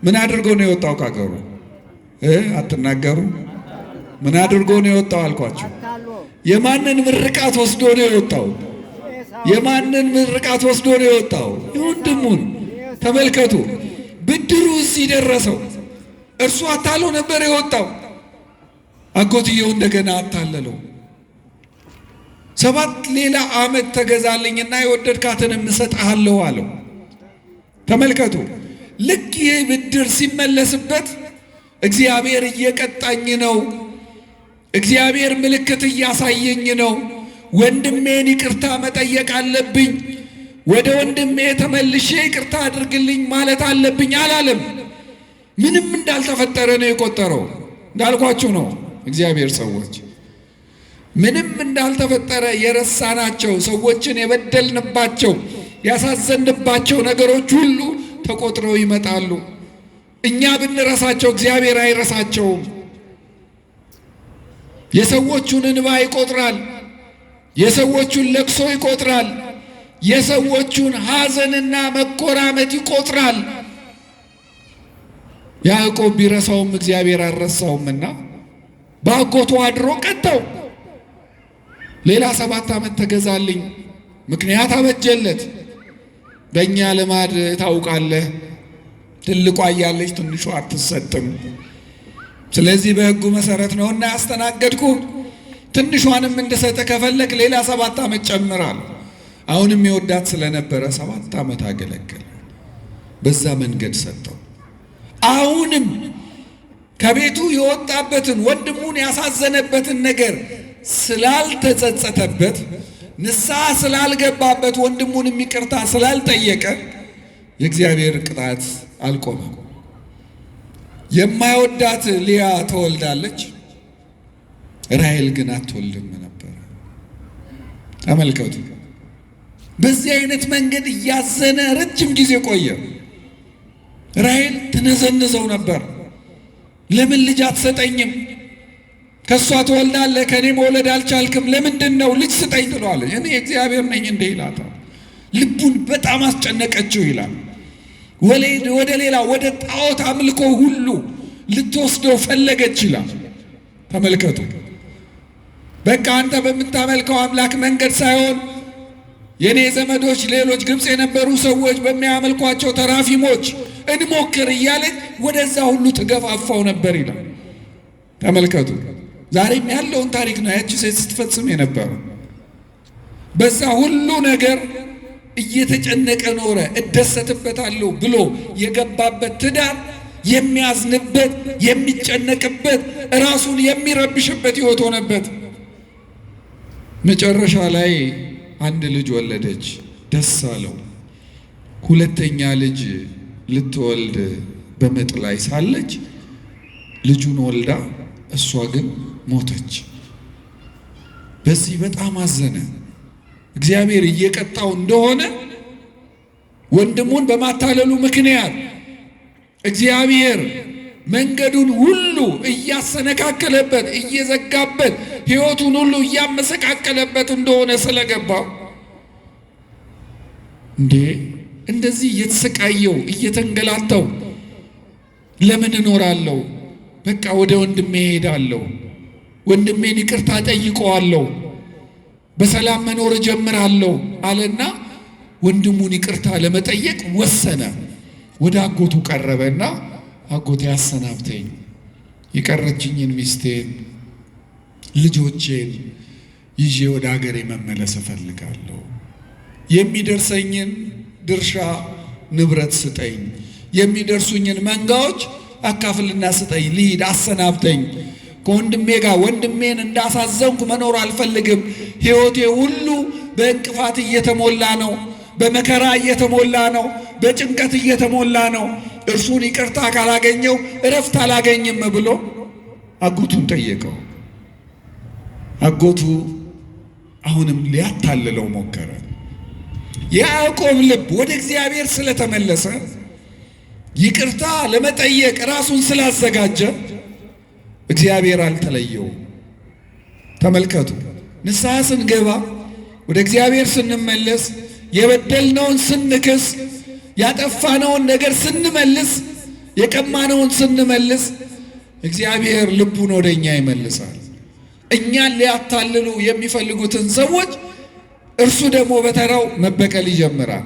ምን አድርጎ ነው የወጣው ከሀገሩ? አትናገሩ? ምን አድርጎ ነው የወጣው አልኳቸው። የማንን ምርቃት ወስዶ ነው የወጣው? የማንን ምርቃት ወስዶ ነው የወጣው? የወንድሙን። ተመልከቱ፣ ብድሩ እዚህ ደረሰው። እርሱ አታሎ ነበር የወጣው። አጎትየው እንደገና አታለለው። 7 ሌላ ዓመት ተገዛልኝና የወደድካትንም እሰጥሃለሁ አለው። ተመልከቱ፣ ልክ ይህ ብድር ሲመለስበት እግዚአብሔር እየቀጣኝ ነው፣ እግዚአብሔር ምልክት እያሳየኝ ነው፣ ወንድሜን ይቅርታ መጠየቅ አለብኝ፣ ወደ ወንድሜ ተመልሼ ይቅርታ አድርግልኝ ማለት አለብኝ አላለም። ምንም እንዳልተፈጠረ ነው የቆጠረው። እንዳልኳችሁ ነው እግዚአብሔር ሰዎች ምንም እንዳልተፈጠረ የረሳናቸው ሰዎችን የበደልንባቸው ያሳዘንባቸው ነገሮች ሁሉ ተቆጥረው ይመጣሉ። እኛ ብንረሳቸው እግዚአብሔር አይረሳቸውም። የሰዎቹን እንባ ይቆጥራል። የሰዎቹን ለቅሶ ይቆጥራል። የሰዎቹን ሐዘንና መቆራመት ይቆጥራል። ያዕቆብ ቢረሳውም እግዚአብሔር አልረሳውምና በአጎቱ አድሮ ቀጣው። ሌላ 7 ዓመት ተገዛልኝ ምክንያት አበጀለት። በእኛ ልማድ ታውቃለህ፣ ትልቋ እያለች ትንሿ አትሰጥም። ስለዚህ በሕጉ መሰረት ነውና ያስተናገድኩ፣ ትንሿንም እንድሰጥ ከፈለግ ሌላ 7 ዓመት ጨምራል። አሁንም የወዳት ስለነበረ 7 ዓመት አገለገለ። በዛ መንገድ ሰጠው። አሁንም ከቤቱ የወጣበትን ወንድሙን ያሳዘነበትን ነገር ስላልተጸጸተበት፣ ንስሐ ስላልገባበት፣ ወንድሙን ይቅርታ ስላልጠየቀ የእግዚአብሔር ቅጣት አልቆመም። የማይወዳት ሊያ ትወልዳለች፣ ራሔል ግን አትወልድም ነበር። ተመልከቱ። በዚህ አይነት መንገድ እያዘነ ረጅም ጊዜ ቆየ። ራሔል ትነዘንዘው ነበር። ለምን ልጅ አትሰጠኝም? ከሷ ትወልዳለህ፣ ከኔ መውለድ አልቻልክም፣ ለምንድን ነው ልጅ ስጠኝ ትለዋለች። እኔ እግዚአብሔር ነኝ እንዴ ይላታል። ልቡን በጣም አስጨነቀችው ይላል። ወደ ሌላ ወደ ጣዖት አምልኮ ሁሉ ልትወስደው ፈለገች ይላል። ተመልከቱ። በቃ አንተ በምታመልከው አምላክ መንገድ ሳይሆን የኔ ዘመዶች ሌሎች ግብፅ የነበሩ ሰዎች በሚያመልኳቸው ተራፊሞች እንሞክር እያለች ወደዛ ሁሉ ትገፋፋው ነበር ይላል። ተመልከቱ። ዛሬም ያለውን ታሪክ ነው ያቺ ሴት ስትፈጽም የነበረው። በዛ ሁሉ ነገር እየተጨነቀ ኖረ። እደሰትበታለሁ ብሎ የገባበት ትዳር የሚያዝንበት፣ የሚጨነቅበት፣ ራሱን የሚረብሽበት ሕይወት ሆነበት። መጨረሻ ላይ አንድ ልጅ ወለደች፣ ደስ አለው። ሁለተኛ ልጅ ልትወልድ በምጥ ላይ ሳለች ልጁን ወልዳ እሷ ግን ሞተች። በዚህ በጣም አዘነ። እግዚአብሔር እየቀጣው እንደሆነ ወንድሙን በማታለሉ ምክንያት እግዚአብሔር መንገዱን ሁሉ እያሰነካከለበት እየዘጋበት ሕይወቱን ሁሉ እያመሰቃቀለበት እንደሆነ ስለገባው እንደዚህ እየተሰቃየው እየተንገላታው ለምን እኖራለሁ? በቃ ወደ ወንድሜ እሄዳለሁ፣ ወንድሜን ይቅርታ ጠይቀዋለሁ፣ በሰላም መኖር ጀምራለሁ አለና ወንድሙን ይቅርታ ለመጠየቅ ወሰነ። ወደ አጎቱ ቀረበና አጎቴ አሰናብተኝ፣ የቀረችኝን ሚስቴን ልጆቼን ይዤ ወደ ሀገሬ መመለስ እፈልጋለሁ። የሚደርሰኝን ድርሻ ንብረት ስጠኝ፣ የሚደርሱኝን መንጋዎች አካፍልና ስጠኝ፣ ልሂድ፣ አሰናብተኝ። ከወንድሜ ጋር ወንድሜን እንዳሳዘንኩ መኖር አልፈልግም። ሕይወቴ ሁሉ በእንቅፋት እየተሞላ ነው፣ በመከራ እየተሞላ ነው፣ በጭንቀት እየተሞላ ነው። እርሱን ይቅርታ ካላገኘው እረፍት አላገኝም ብሎ አጎቱን ጠየቀው። አጎቱ አሁንም ሊያታልለው ሞከረ። የያዕቆብ ልብ ወደ እግዚአብሔር ስለተመለሰ ይቅርታ ለመጠየቅ ራሱን ስላዘጋጀ እግዚአብሔር አልተለየው። ተመልከቱ። ንስሐ ስንገባ፣ ወደ እግዚአብሔር ስንመለስ፣ የበደልነውን ስንክስ፣ ያጠፋነውን ነገር ስንመልስ፣ የቀማነውን ስንመልስ እግዚአብሔር ልቡን ወደኛ ይመልሳል። እኛን ሊያታልሉ የሚፈልጉትን ሰዎች እርሱ ደግሞ በተራው መበቀል ይጀምራል።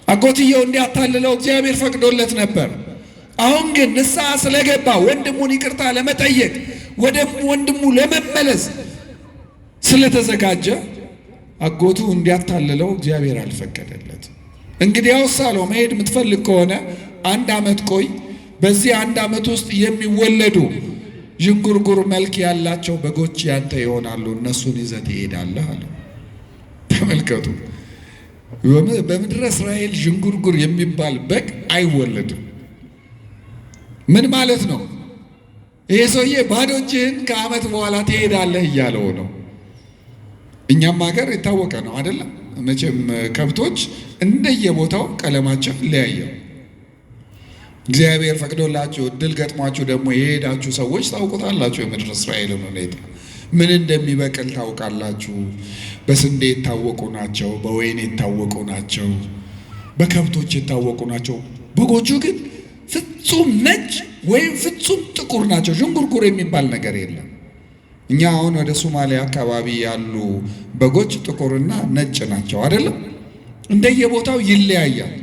አጎትየው እንዲያታልለው እግዚአብሔር ፈቅዶለት ነበር። አሁን ግን ንስሐ ስለገባ ወንድሙን ይቅርታ ለመጠየቅ ወደ ወንድሙ ለመመለስ ስለተዘጋጀ አጎቱ እንዲያታልለው እግዚአብሔር አልፈቀደለት። እንግዲያውስ አለው መሄድ የምትፈልግ ከሆነ 1 ዓመት ቆይ፣ በዚህ 1 ዓመት ውስጥ የሚወለዱ ዥንጉርጉር መልክ ያላቸው በጎች ያንተ ይሆናሉ፣ እነሱን ይዘህ ትሄዳለህ አለ። ተመልከቱ። በምድረ እስራኤል ዥንጉርጉር የሚባል በግ አይወለድም። ምን ማለት ነው? ይሄ ሰውዬ ባዶ እጅህን ከዓመት በኋላ ትሄዳለህ እያለው ነው። እኛም ሀገር የታወቀ ነው አይደለም? መቼም ከብቶች እንደየቦታው ቀለማቸው ይለያያል። እግዚአብሔር ፈቅዶላችሁ እድል ገጥሟችሁ ደግሞ የሄዳችሁ ሰዎች ታውቁታላችሁ። የምድረ እስራኤልን ሁኔታ ምን እንደሚበቅል ታውቃላችሁ። በስንዴ የታወቁ ናቸው፣ በወይን የታወቁ ናቸው፣ በከብቶች የታወቁ ናቸው። በጎቹ ግን ፍጹም ነጭ ወይም ፍጹም ጥቁር ናቸው። ዥንጉርጉር የሚባል ነገር የለም። እኛ አሁን ወደ ሶማሊያ አካባቢ ያሉ በጎች ጥቁርና ነጭ ናቸው አይደለም? እንደየቦታው ይለያያል።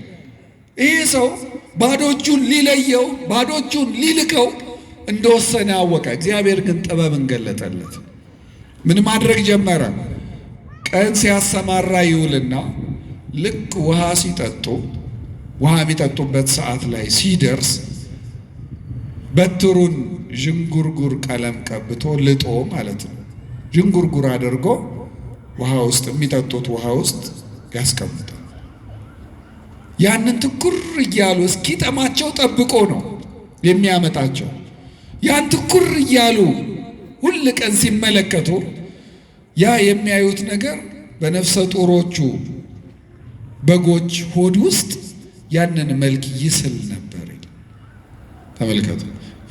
ይህ ሰው ባዶ እጁን ሊለየው ባዶ እጁን ሊልከው እንደወሰነ አወቀ። እግዚአብሔር ግን ጥበብን ገለጠለት። ምን ማድረግ ጀመረ? ቀን ሲያሰማራ ይውልና ልክ ውሃ ሲጠጡ ውሃ የሚጠጡበት ሰዓት ላይ ሲደርስ በትሩን ዥንጉርጉር ቀለም ቀብቶ ልጦ ማለት ነው ዥንጉርጉር አድርጎ ውሃ ውስጥ የሚጠጡት ውሃ ውስጥ ያስቀምጣል። ያንን ትኩር እያሉ እስኪጠማቸው ጠብቆ ነው የሚያመጣቸው። ያን ትኩር እያሉ ሁል ቀን ሲመለከቱ ያ የሚያዩት ነገር በነፍሰ ጡሮቹ በጎች ሆድ ውስጥ ያንን መልክ ይስል ነበር። ተመልከቱ።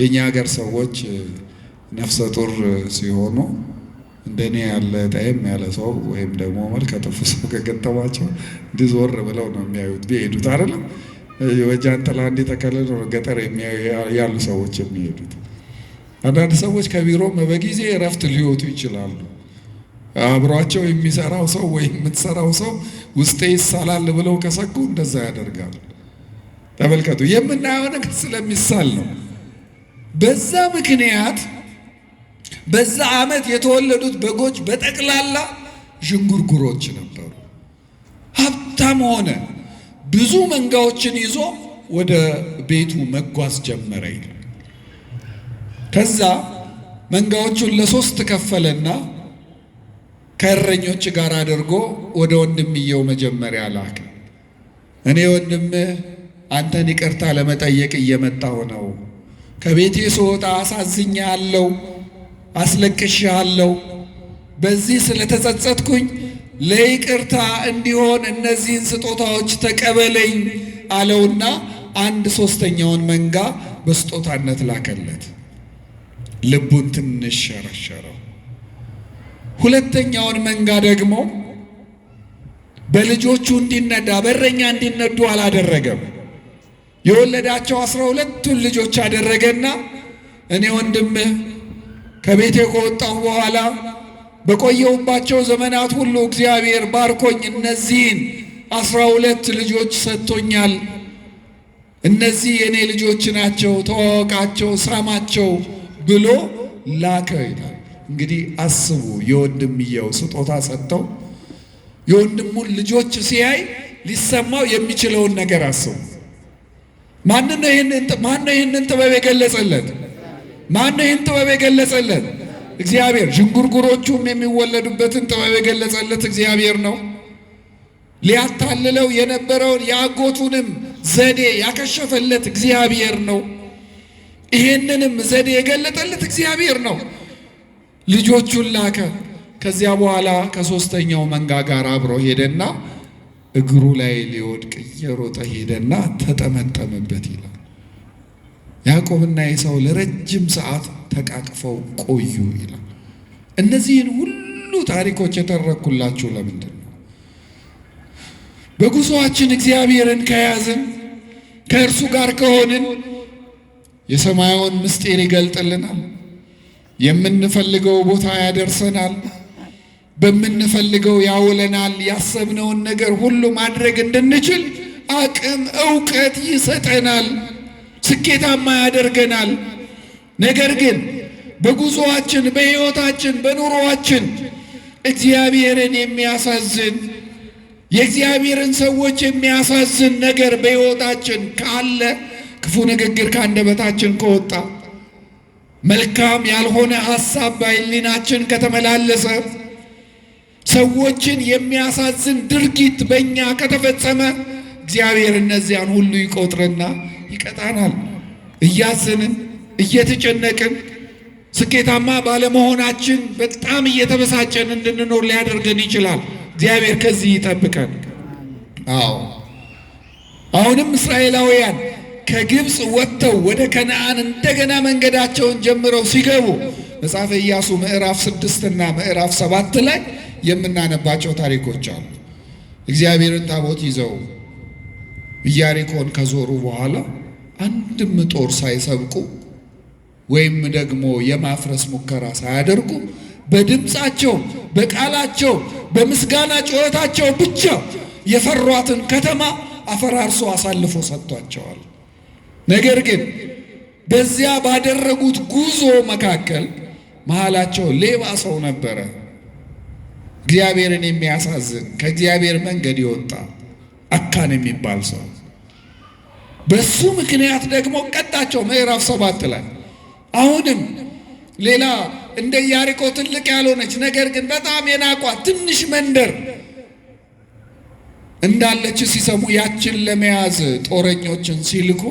የኛ ሀገር ሰዎች ነፍሰ ጡር ሲሆኑ እንደኔ ያለ ጣይም ያለ ሰው ወይም ደግሞ መልከ ጥፉ ሰው ከገጠማቸው እንዲዞር ብለው ነው የሚያዩት ቢሄዱት አይደለም። የወጃንጥላ እንዲተከለለ ነው ገጠር ያሉ ሰዎች የሚሄዱት። አንዳንድ ሰዎች ከቢሮም በጊዜ እረፍት ሊወጡ ይችላሉ። አብሯቸው የሚሰራው ሰው ወይም የምትሰራው ሰው ውስጤ ይሳላል ብለው ከሰጉ እንደዛ ያደርጋሉ። ተመልከቱ። የምናየው ነገር ስለሚሳል ነው። በዛ ምክንያት በዛ ዓመት የተወለዱት በጎች በጠቅላላ ዥንጉርጉሮች ነበሩ። ሀብታም ሆነ። ብዙ መንጋዎችን ይዞ ወደ ቤቱ መጓዝ ጀመረ ይላል። ከዛ መንጋዎቹን ለሶስት ከፈለና ከእረኞች ጋር አድርጎ ወደ ወንድምየው መጀመሪያ ላከ። እኔ ወንድምህ አንተን ይቅርታ ለመጠየቅ እየመጣሁ ነው። ከቤቴ ስወጣ አሳዝኛለሁ፣ አስለቅሻለሁ። በዚህ ስለተጸጸትኩኝ ለይቅርታ እንዲሆን እነዚህን ስጦታዎች ተቀበለኝ አለውና 1/3ኛውን መንጋ በስጦታነት ላከለት። ልቡን ትንሽ ሸረሸረው። ሁለተኛውን መንጋ ደግሞ በልጆቹ እንዲነዳ በእረኛ እንዲነዱ አላደረገም። የወለዳቸው 12ቱን ልጆች አደረገና እኔ ወንድምህ ከቤቴ ከወጣሁ በኋላ በቆየሁባቸው ዘመናት ሁሉ እግዚአብሔር ባርኮኝ እነዚህን 12 ልጆች ሰጥቶኛል። እነዚህ የኔ ልጆች ናቸው፣ ተዋወቃቸው፣ ሳማቸው ብሎ ላከ ይላል። እንግዲህ አስቡ፣ የወንድምየው ስጦታ ሰጥተው የወንድሙን ልጆች ሲያይ ሊሰማው የሚችለውን ነገር አስቡ። ማነው ይህንን ጥበብ የገለጸለት? ማነው ይህን ጥበብ የገለጸለት? እግዚአብሔር። ዥንጉርጉሮቹም የሚወለዱበትን ጥበብ የገለጸለት እግዚአብሔር ነው። ሊያታልለው የነበረውን የአጎቱንም ዘዴ ያከሸፈለት እግዚአብሔር ነው። ይህንንም ዘዴ የገለጠለት እግዚአብሔር ነው። ልጆቹን ላከ። ከዚያ በኋላ ከሶስተኛው መንጋ ጋር አብሮ ሄደና እግሩ ላይ ሊወድቅ እየሮጠ ሄደና ተጠመጠመበት ይላል። ያዕቆብና ኤሳው ለረጅም ሰዓት ተቃቅፈው ቆዩ ይላል። እነዚህን ሁሉ ታሪኮች የተረኩላችሁ ለምንድን ነው? በጉዞአችን እግዚአብሔርን ከያዝን ከእርሱ ጋር ከሆንን የሰማያውን ምስጢር ይገልጥልናል። የምንፈልገው ቦታ ያደርሰናል። በምንፈልገው ያውለናል። ያሰብነውን ነገር ሁሉ ማድረግ እንድንችል አቅም፣ ዕውቀት ይሰጠናል። ስኬታማ ያደርገናል። ነገር ግን በጉዞአችን፣ በሕይወታችን፣ በኑሮአችን እግዚአብሔርን የሚያሳዝን የእግዚአብሔርን ሰዎች የሚያሳዝን ነገር በሕይወታችን ካለ፣ ክፉ ንግግር ከአንደበታችን ከወጣ፣ መልካም ያልሆነ ሐሳብ በሕሊናችን ከተመላለሰ፣ ሰዎችን የሚያሳዝን ድርጊት በእኛ ከተፈጸመ እግዚአብሔር እነዚያን ሁሉ ይቆጥርና ይቀጣናል። እያዘንን እየተጨነቅን ስኬታማ ባለመሆናችን በጣም እየተበሳጨን እንድንኖር ሊያደርገን ይችላል። እግዚአብሔር ከዚህ ይጠብቀን። አሁንም እስራኤላውያን ከግብፅ ወጥተው ወደ ከነዓን እንደገና መንገዳቸውን ጀምረው ሲገቡ መጽሐፈ ኢያሱ ምዕራፍ 6 እና ምዕራፍ 7 ላይ የምናነባቸው ታሪኮች አሉ። እግዚአብሔርን ታቦት ይዘው ኢያሪኮን ከዞሩ በኋላ አንድም ጦር ሳይሰብቁ ወይም ደግሞ የማፍረስ ሙከራ ሳያደርጉ በድምፃቸው፣ በቃላቸው፣ በምስጋና ጩኸታቸው ብቻ የፈሯትን ከተማ አፈራርሶ አሳልፎ ሰጥቷቸዋል። ነገር ግን በዚያ ባደረጉት ጉዞ መካከል መሃላቸው ሌባ ሰው ነበረ። እግዚአብሔርን የሚያሳዝን ከእግዚአብሔር መንገድ የወጣ አካን የሚባል ሰው። በሱ ምክንያት ደግሞ ቀጣቸው። ምዕራፍ 7 ላይ አሁንም ሌላ እንደ ኢያሪኮ ትልቅ ያልሆነች ነገር ግን በጣም የናቋት ትንሽ መንደር እንዳለች ሲሰሙ ያችን ለመያዝ ጦረኞችን ሲልኩ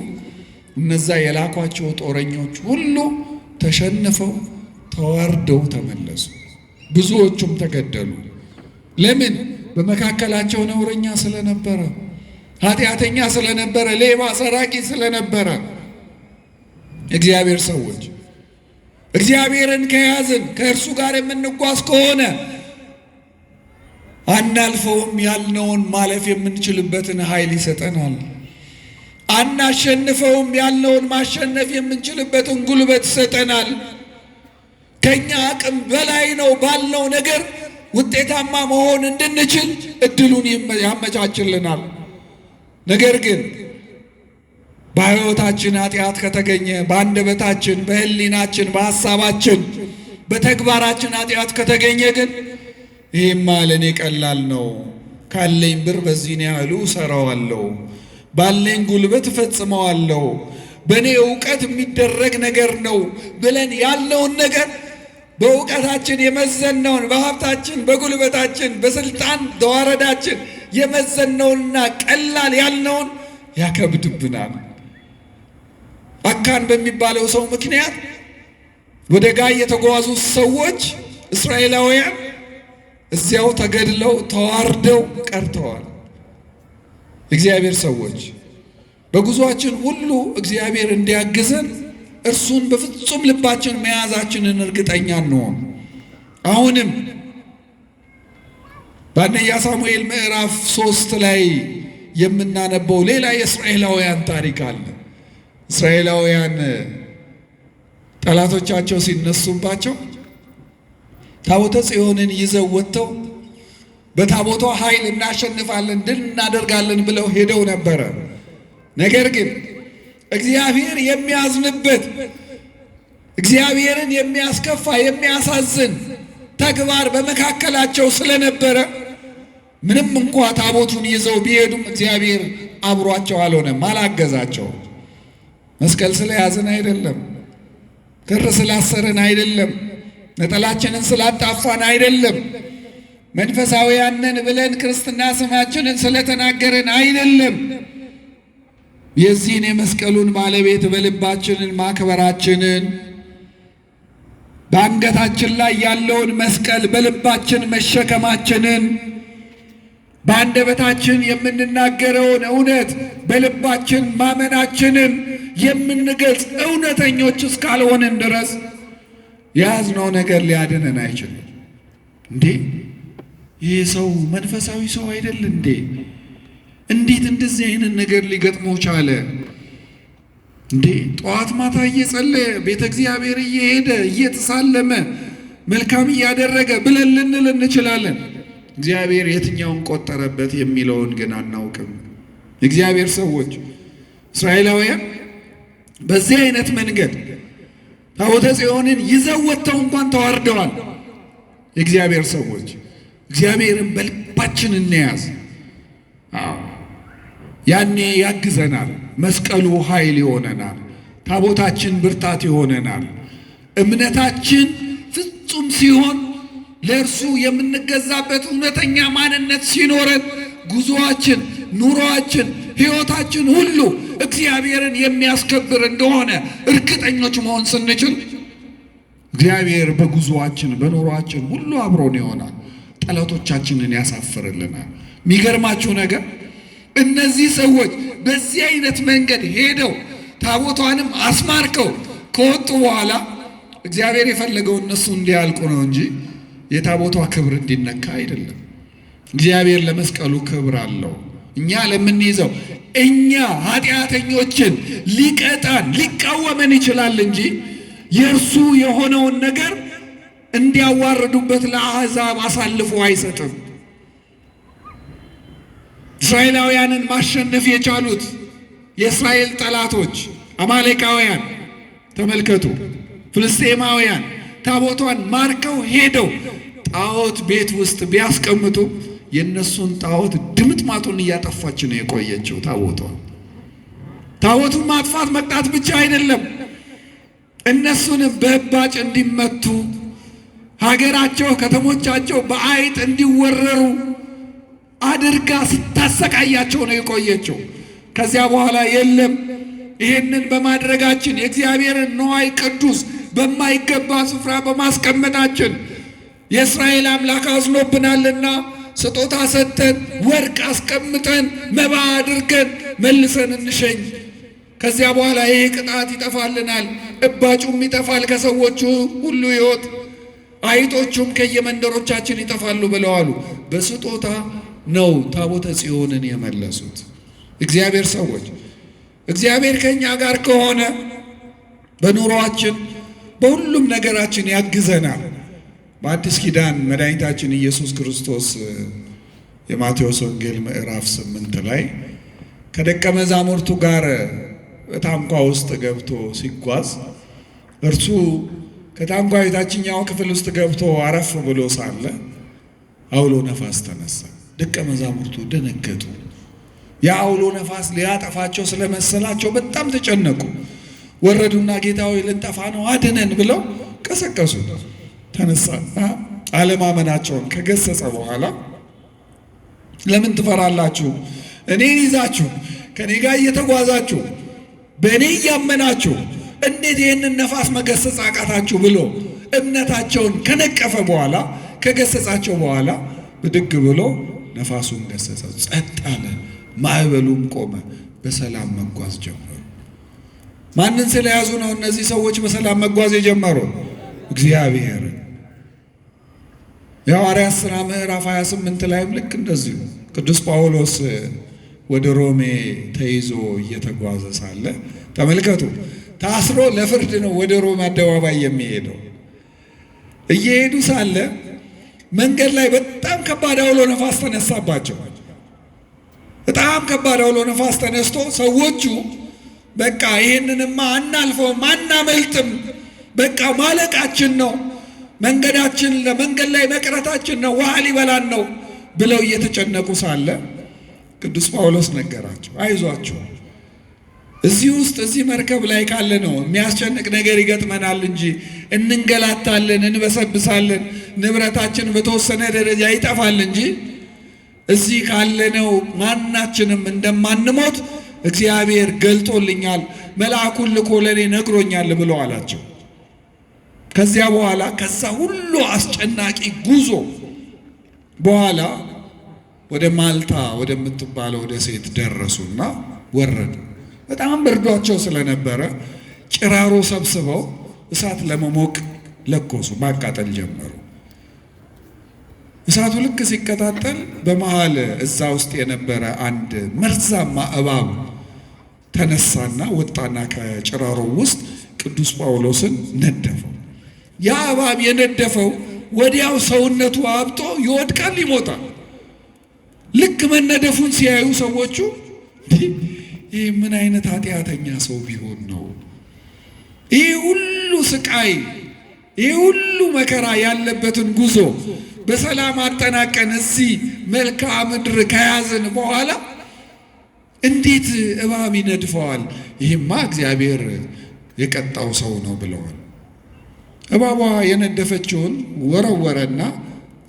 እነዛ የላኳቸው ጦረኞች ሁሉ ተሸንፈው ተዋርደው ተመለሱ። ብዙዎቹም ተገደሉ። ለምን? በመካከላቸው ነውረኛ ስለነበረ፣ ኃጢአተኛ ስለነበረ፣ ሌባ ሰራቂ ስለነበረ። እግዚአብሔር ሰዎች እግዚአብሔርን ከያዝን ከእርሱ ጋር የምንጓዝ ከሆነ አናልፈውም ያልነውን ማለፍ የምንችልበትን ኃይል ይሰጠናል። አናሸንፈውም ያልነውን ማሸነፍ የምንችልበትን ጉልበት ይሰጠናል። ከኛ አቅም በላይ ነው ባልነው ነገር ውጤታማ መሆን እንድንችል እድሉን ያመቻችልናል። ነገር ግን በሕይወታችን ኃጢአት ከተገኘ፣ በአንደበታችን፣ በሕሊናችን፣ በሐሳባችን፣ በተግባራችን ኃጢአት ከተገኘ ግን ይህማ ለእኔ ቀላል ነው፣ ካለኝ ብር በዚህን ያህሉ እሰራዋለሁ፣ ባለኝ ጉልበት እፈጽመዋለሁ፣ በእኔ እውቀት የሚደረግ ነገር ነው ብለን ያልነውን ነገር በእውቀታችን የመዘነውን፣ በሀብታችን፣ በጉልበታችን፣ በስልጣን ተዋረዳችን የመዘነውንና ቀላል ያልነውን ያከብድብናል። አካን በሚባለው ሰው ምክንያት ወደ ጋይ የተጓዙ ሰዎች እስራኤላውያን እዚያው ተገድለው ተዋርደው ቀርተዋል። እግዚአብሔር ሰዎች በጉዟችን ሁሉ እግዚአብሔር እንዲያግዘን እርሱን በፍጹም ልባችን መያዛችንን እርግጠኛ እንሆን። አሁንም በአንደኛ ሳሙኤል ምዕራፍ 3 ላይ የምናነበው ሌላ የእስራኤላውያን ታሪክ አለ። እስራኤላውያን ጠላቶቻቸው ሲነሱባቸው ታቦተ ጽዮንን ይዘው ወጥተው በታቦቷ ኃይል እናሸንፋለን፣ ድል እናደርጋለን ብለው ሄደው ነበረ። ነገር ግን እግዚአብሔር የሚያዝንበት፣ እግዚአብሔርን የሚያስከፋ የሚያሳዝን ተግባር በመካከላቸው ስለነበረ ምንም እንኳ ታቦቱን ይዘው ቢሄዱም እግዚአብሔር አብሯቸው አልሆነም፣ አላገዛቸው። መስቀል ስለያዝን አይደለም፣ ክር ስላሰርን አይደለም፣ ነጠላችንን ስላጣፋን አይደለም፣ መንፈሳውያን ነን ብለን ክርስትና ስማችንን ስለተናገርን አይደለም። የዚህን የመስቀሉን ባለቤት በልባችንን ማክበራችንን፣ በአንገታችን ላይ ያለውን መስቀል በልባችን መሸከማችንን፣ በአንደበታችን የምንናገረውን እውነት በልባችን ማመናችንን የምንገልጽ እውነተኞች እስካልሆንን ድረስ የያዝነው ነገር ሊያድነን አይችልም። እንዴ ይህ ሰው መንፈሳዊ ሰው አይደል እንዴ? እንዴት እንደዚህ አይነት ነገር ሊገጥመው ቻለ? እንዴ ጠዋት ማታ እየጸለየ ቤተ እግዚአብሔር እየሄደ እየተሳለመ መልካም እያደረገ ብለን ልንል እንችላለን። እግዚአብሔር የትኛውን ቆጠረበት የሚለውን ግን አናውቅም። እግዚአብሔር ሰዎች እስራኤላውያን በዚህ አይነት መንገድ ታቦተ ጽዮንን ይዘው ወጥተው እንኳን ተዋርደዋል። የእግዚአብሔር ሰዎች እግዚአብሔርን በልባችን እንያዝ። ያኔ ያግዘናል። መስቀሉ ኃይል ይሆነናል። ታቦታችን ብርታት ይሆነናል። እምነታችን ፍጹም ሲሆን ለእርሱ የምንገዛበት እውነተኛ ማንነት ሲኖረን ጉዞአችን፣ ኑሮአችን፣ ሕይወታችን ሁሉ እግዚአብሔርን የሚያስከብር እንደሆነ እርግጠኞች መሆን ስንችል እግዚአብሔር በጉዞአችን በኑሮአችን ሁሉ አብሮን ይሆናል። ጠላቶቻችንን ያሳፍርልናል። የሚገርማችሁ ነገር እነዚህ ሰዎች በዚህ አይነት መንገድ ሄደው ታቦቷንም አስማርከው ከወጡ በኋላ እግዚአብሔር የፈለገው እነሱ እንዲያልቁ ነው እንጂ የታቦቷ ክብር እንዲነካ አይደለም። እግዚአብሔር ለመስቀሉ ክብር አለው። እኛ ለምንይዘው እኛ ኃጢአተኞችን ሊቀጣን ሊቃወመን ይችላል እንጂ የእርሱ የሆነውን ነገር እንዲያዋርዱበት ለአሕዛብ አሳልፎ አይሰጥም። እስራኤላውያንን ማሸነፍ የቻሉት የእስራኤል ጠላቶች አማሌቃውያን ተመልከቱ፣ ፍልስጤማውያን ታቦቷን ማርከው ሄደው ጣዖት ቤት ውስጥ ቢያስቀምጡ የእነሱን ጣዖት ድምጥማጡን እያጠፋች ነው የቆየችው። ታቦቱን ማጥፋት መቅጣት ብቻ አይደለም፣ እነሱንም በእባጭ እንዲመቱ ሀገራቸው ከተሞቻቸው በአይጥ እንዲወረሩ አድርጋ ስታሰቃያቸው ነው የቆየችው። ከዚያ በኋላ የለም ይህንን በማድረጋችን የእግዚአብሔርን ንዋይ ቅዱስ በማይገባ ስፍራ በማስቀመጣችን የእስራኤል አምላክ አዝኖብናልና ስጦታ ሰጥተን ወርቅ አስቀምጠን መባ አድርገን መልሰን እንሸኝ። ከዚያ በኋላ ይሄ ቅጣት ይጠፋልናል፣ እባጩም ይጠፋል ከሰዎቹ ሁሉ ሕይወት፣ አይጦቹም ከየመንደሮቻችን ይጠፋሉ ብለዋሉ። በስጦታ ነው ታቦተ ጽዮንን የመለሱት። እግዚአብሔር ሰዎች እግዚአብሔር ከኛ ጋር ከሆነ በኑሮአችን በሁሉም ነገራችን ያግዘናል። በአዲስ ኪዳን መድኃኒታችን ኢየሱስ ክርስቶስ የማቴዎስ ወንጌል ምዕራፍ 8 ላይ ከደቀ መዛሙርቱ ጋር በታንኳ ውስጥ ገብቶ ሲጓዝ እርሱ ከታንኳ የታችኛው ክፍል ውስጥ ገብቶ አረፍ ብሎ ሳለ አውሎ ነፋስ ተነሳ። ደቀ መዛሙርቱ ደነገጡ። የአውሎ ነፋስ ሊያጠፋቸው ስለመሰላቸው በጣም ተጨነቁ። ወረዱና ጌታ ሆይ ልንጠፋ ነው አድነን ብለው ቀሰቀሱ። ተነሳ። አለማመናቸውን ከገሰጸ በኋላ ለምን ትፈራላችሁ? እኔን ይዛችሁ ከኔ ጋር እየተጓዛችሁ በእኔ እያመናችሁ እንዴት ይህንን ነፋስ መገሰጽ አቃታችሁ? ብሎ እምነታቸውን ከነቀፈ በኋላ ከገሰጻቸው በኋላ ብድግ ብሎ ነፋሱን ገሰጸው፣ ጸጥ አለ፣ ማዕበሉም ቆመ፣ በሰላም መጓዝ ጀመሩ። ማንን ስለያዙ ነው እነዚህ ሰዎች በሰላም መጓዝ የጀመሩ? እግዚአብሔር። የሐዋርያት ሥራ ምዕራፍ 28 ላይም ልክ እንደዚሁ ቅዱስ ጳውሎስ ወደ ሮሜ ተይዞ እየተጓዘ ሳለ ተመልከቱ፣ ታስሮ ለፍርድ ነው ወደ ሮም አደባባይ የሚሄደው። እየሄዱ ሳለ መንገድ ላይ በጣም ከባድ አውሎ ነፋስ ተነሳባቸው። በጣም ከባድ አውሎ ነፋስ ተነስቶ ሰዎቹ በቃ ይሄንንማ አናልፈውም፣ አናመልጥም፣ በቃ ማለቃችን ነው፣ መንገዳችን ለመንገድ ላይ መቅረታችን ነው፣ ውሃ ሊበላን ነው ብለው እየተጨነቁ ሳለ ቅዱስ ጳውሎስ ነገራቸው፣ አይዟችሁ እዚህ ውስጥ እዚህ መርከብ ላይ ካለ ነው የሚያስጨንቅ ነገር ይገጥመናል እንጂ እንንገላታለን፣ እንበሰብሳለን፣ ንብረታችን በተወሰነ ደረጃ ይጠፋል እንጂ እዚህ ካለነው ማናችንም እንደማንሞት እግዚአብሔር ገልጦልኛል፣ መልአኩን ልኮ ለኔ ነግሮኛል ብሎ አላቸው። ከዚያ በኋላ ከዛ ሁሉ አስጨናቂ ጉዞ በኋላ ወደ ማልታ ወደምትባለው ደሴት ደረሱና ወረዱ። በጣም በርዷቸው ስለነበረ ጭራሮ ሰብስበው እሳት ለመሞቅ ለኮሱ፣ ማቃጠል ጀመሩ። እሳቱ ልክ ሲቀጣጠል በመሃል እዛ ውስጥ የነበረ አንድ መርዛማ እባብ ተነሳና ወጣና ከጭራሮ ውስጥ ቅዱስ ጳውሎስን ነደፈው። ያ እባብ የነደፈው ወዲያው ሰውነቱ አብጦ ይወድቃል፣ ይሞታል። ልክ መነደፉን ሲያዩ ሰዎቹ ይህ ምን አይነት ኃጢአተኛ ሰው ቢሆን ነው ይህ ሁሉ ስቃይ ይህ ሁሉ መከራ ያለበትን ጉዞ በሰላም አጠናቀን እዚህ መልክዓ ምድር ከያዝን በኋላ እንዴት እባብ ይነድፈዋል? ይህማ እግዚአብሔር የቀጣው ሰው ነው ብለዋል። እባቧ የነደፈችውን ወረወረና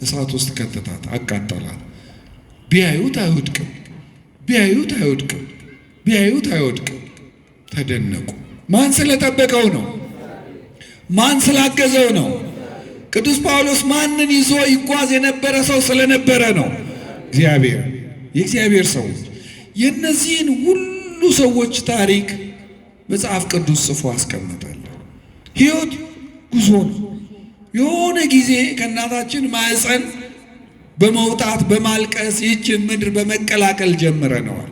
እሳት ውስጥ ከተታት፣ አቃጠላት። ቢያዩት አይወድቅም፣ ቢያዩት አይወድቅም፣ ቢያዩት አይወድቅም። ተደነቁ። ማን ስለጠበቀው ነው? ማን ስላገዘው ነው? ቅዱስ ጳውሎስ ማንን ይዞ ይጓዝ የነበረ ሰው ስለነበረ ነው? እግዚአብሔር። የእግዚአብሔር ሰዎች የእነዚህን ሁሉ ሰዎች ታሪክ መጽሐፍ ቅዱስ ጽፎ አስቀምጣል። ሕይወት ጉዞ ነው። የሆነ ጊዜ ከእናታችን ማኅፀን በመውጣት በማልቀስ ይህችን ምድር በመቀላቀል ጀምረነዋል።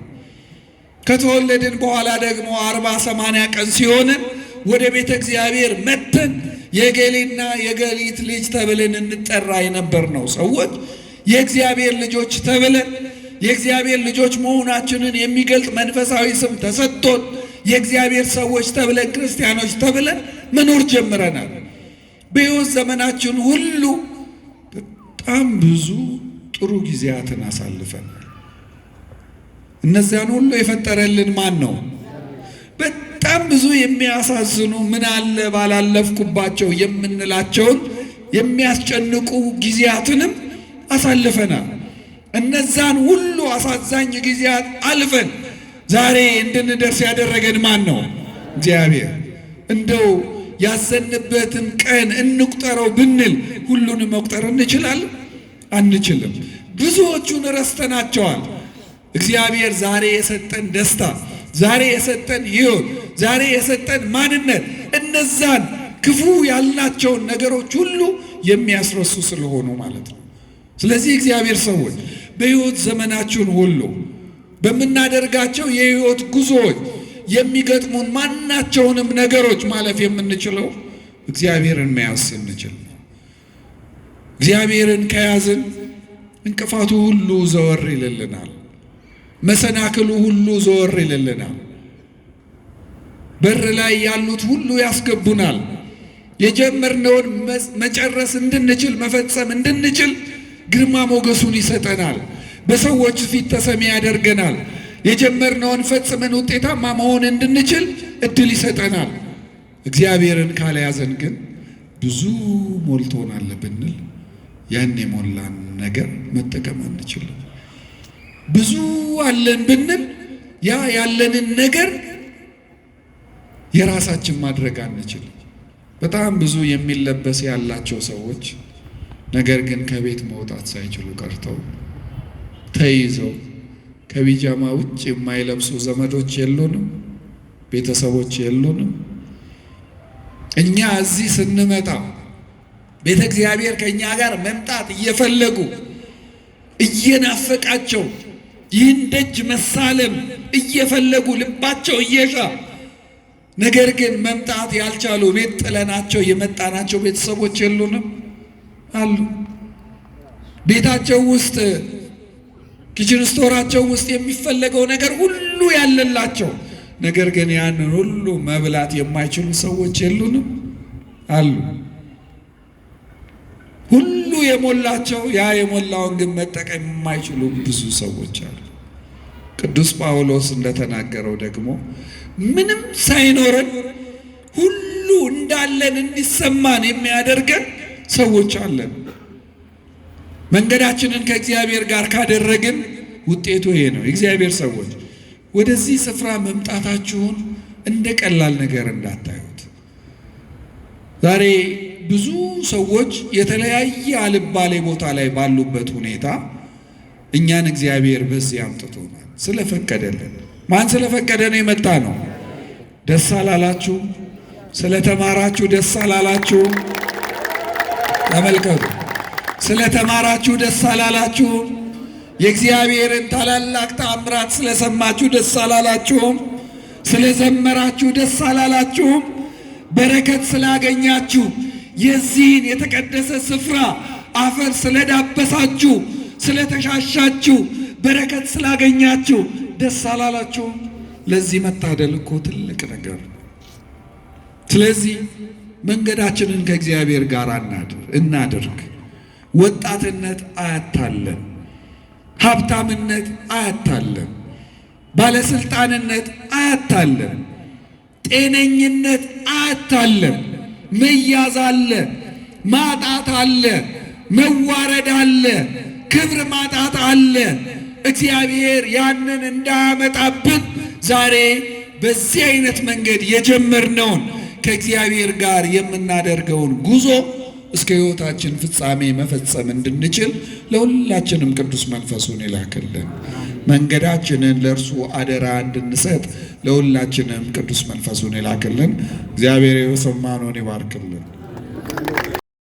ከተወለድን በኋላ ደግሞ 40-80 ቀን ሲሆንን ወደ ቤተ እግዚአብሔር መጥተን የገሌና የገሊት ልጅ ተብለን እንጠራ የነበርነው ሰዎች የእግዚአብሔር ልጆች ተብለን የእግዚአብሔር ልጆች መሆናችንን የሚገልጥ መንፈሳዊ ስም ተሰጥቶን የእግዚአብሔር ሰዎች ተብለን ክርስቲያኖች ተብለን መኖር ጀምረናል። በሕይወት ዘመናችን ሁሉ በጣም ብዙ ጥሩ ጊዜያትን አሳልፈናል። እነዚያን ሁሉ የፈጠረልን ማን ነው? በጣም ብዙ የሚያሳዝኑ ምን አለ ባላለፍኩባቸው የምንላቸውን የሚያስጨንቁ ጊዜያትንም አሳልፈናል። እነዛን ሁሉ አሳዛኝ ጊዜያት አልፈን ዛሬ እንድንደርስ ያደረገን ማን ነው? እግዚአብሔር። እንደው ያዘንበትን ቀን እንቁጠረው ብንል ሁሉንም መቁጠር እንችላለን? አንችልም። ብዙዎቹን ረስተናቸዋል። እግዚአብሔር ዛሬ የሰጠን ደስታ፣ ዛሬ የሰጠን ሕይወት፣ ዛሬ የሰጠን ማንነት እነዛን ክፉ ያልናቸውን ነገሮች ሁሉ የሚያስረሱ ስለሆኑ ማለት ነው። ስለዚህ እግዚአብሔር ሰዎች በሕይወት ዘመናችን ሁሉ በምናደርጋቸው የሕይወት ጉዞዎች የሚገጥሙን ማናቸውንም ነገሮች ማለፍ የምንችለው እግዚአብሔርን መያዝ ስንችል ነው። እግዚአብሔርን ከያዝን እንቅፋቱ ሁሉ ዘወር ይልልናል። መሰናክሉ ሁሉ ዘወር ይልልናል። በር ላይ ያሉት ሁሉ ያስገቡናል። የጀመርነውን መጨረስ እንድንችል መፈጸም እንድንችል ግርማ ሞገሱን ይሰጠናል። በሰዎች ፊት ተሰሚ ያደርገናል። የጀመርነውን ፈጽመን ውጤታማ መሆን እንድንችል እድል ይሰጠናል። እግዚአብሔርን ካልያዘን ግን ብዙ ሞልቶናል ብንል ያን የሞላን ነገር መጠቀም አንችልም። ብዙ አለን ብንል ያ ያለንን ነገር የራሳችን ማድረግ አንችልም። በጣም ብዙ የሚለበስ ያላቸው ሰዎች ነገር ግን ከቤት መውጣት ሳይችሉ ቀርተው ተይዘው ከቢጃማ ውጭ የማይለብሱ ዘመዶች የሉንም፣ ቤተሰቦች የሉንም። እኛ እዚህ ስንመጣ ቤተ እግዚአብሔር ከእኛ ጋር መምጣት እየፈለጉ እየናፈቃቸው ይህን ደጅ መሳለም እየፈለጉ ልባቸው እየሻ ነገር ግን መምጣት ያልቻሉ ቤት ጥለናቸው የመጣናቸው ቤተሰቦች የሉንም? አሉ። ቤታቸው ውስጥ ኪችን ስቶራቸው ውስጥ የሚፈለገው ነገር ሁሉ ያለላቸው ነገር ግን ያንን ሁሉ መብላት የማይችሉ ሰዎች የሉንም? አሉ። ሁሉ የሞላቸው ያ የሞላውን ግን መጠቀም የማይችሉ ብዙ ሰዎች አሉ። ቅዱስ ጳውሎስ እንደተናገረው ደግሞ ምንም ሳይኖረን ሁሉ እንዳለን እንዲሰማን የሚያደርገን ሰዎች አለን። መንገዳችንን ከእግዚአብሔር ጋር ካደረግን ውጤቱ ይሄ ነው። የእግዚአብሔር ሰዎች ወደዚህ ስፍራ መምጣታችሁን እንደ ቀላል ነገር እንዳታዩት። ዛሬ ብዙ ሰዎች የተለያየ አልባሌ ቦታ ላይ ባሉበት ሁኔታ እኛን እግዚአብሔር በዚህ አምጥቶናል ስለፈቀደልን። ማን ስለፈቀደ ነው የመጣ ነው? ደስ አላላችሁ? ስለተማራችሁ ደስ አላላችሁ? ተመልከቱ። ስለተማራችሁ ደስ አላላችሁ? የእግዚአብሔርን ታላላቅ ተአምራት ስለሰማችሁ ደስ አላላችሁም? ስለዘመራችሁ ደስ አላላችሁም? በረከት ስላገኛችሁ የዚህን የተቀደሰ ስፍራ አፈር ስለዳበሳችሁ ስለተሻሻችሁ በረከት ስላገኛችሁ ደስ አላላችሁም? ለዚህ መታደል እኮ ትልቅ ነገር። ስለዚህ መንገዳችንን ከእግዚአብሔር ጋር እናድርግ። ወጣትነት አያታለን፣ ሀብታምነት አያታለን፣ ባለስልጣንነት አያታለን፣ ጤነኝነት አያታለን። መያዝ አለ፣ ማጣት አለ፣ መዋረድ አለ፣ ክብር ማጣት አለ። እግዚአብሔር ያንን እንዳያመጣብን ዛሬ በዚህ አይነት መንገድ የጀመርነውን ከእግዚአብሔር ጋር የምናደርገውን ጉዞ እስከ ሕይወታችን ፍጻሜ መፈጸም እንድንችል ለሁላችንም ቅዱስ መንፈሱን ይላክልን። መንገዳችንን ለእርሱ አደራ እንድንሰጥ ለሁላችንም ቅዱስ መንፈሱን ይላክልን። እግዚአብሔር የሰማነውን ይባርክልን።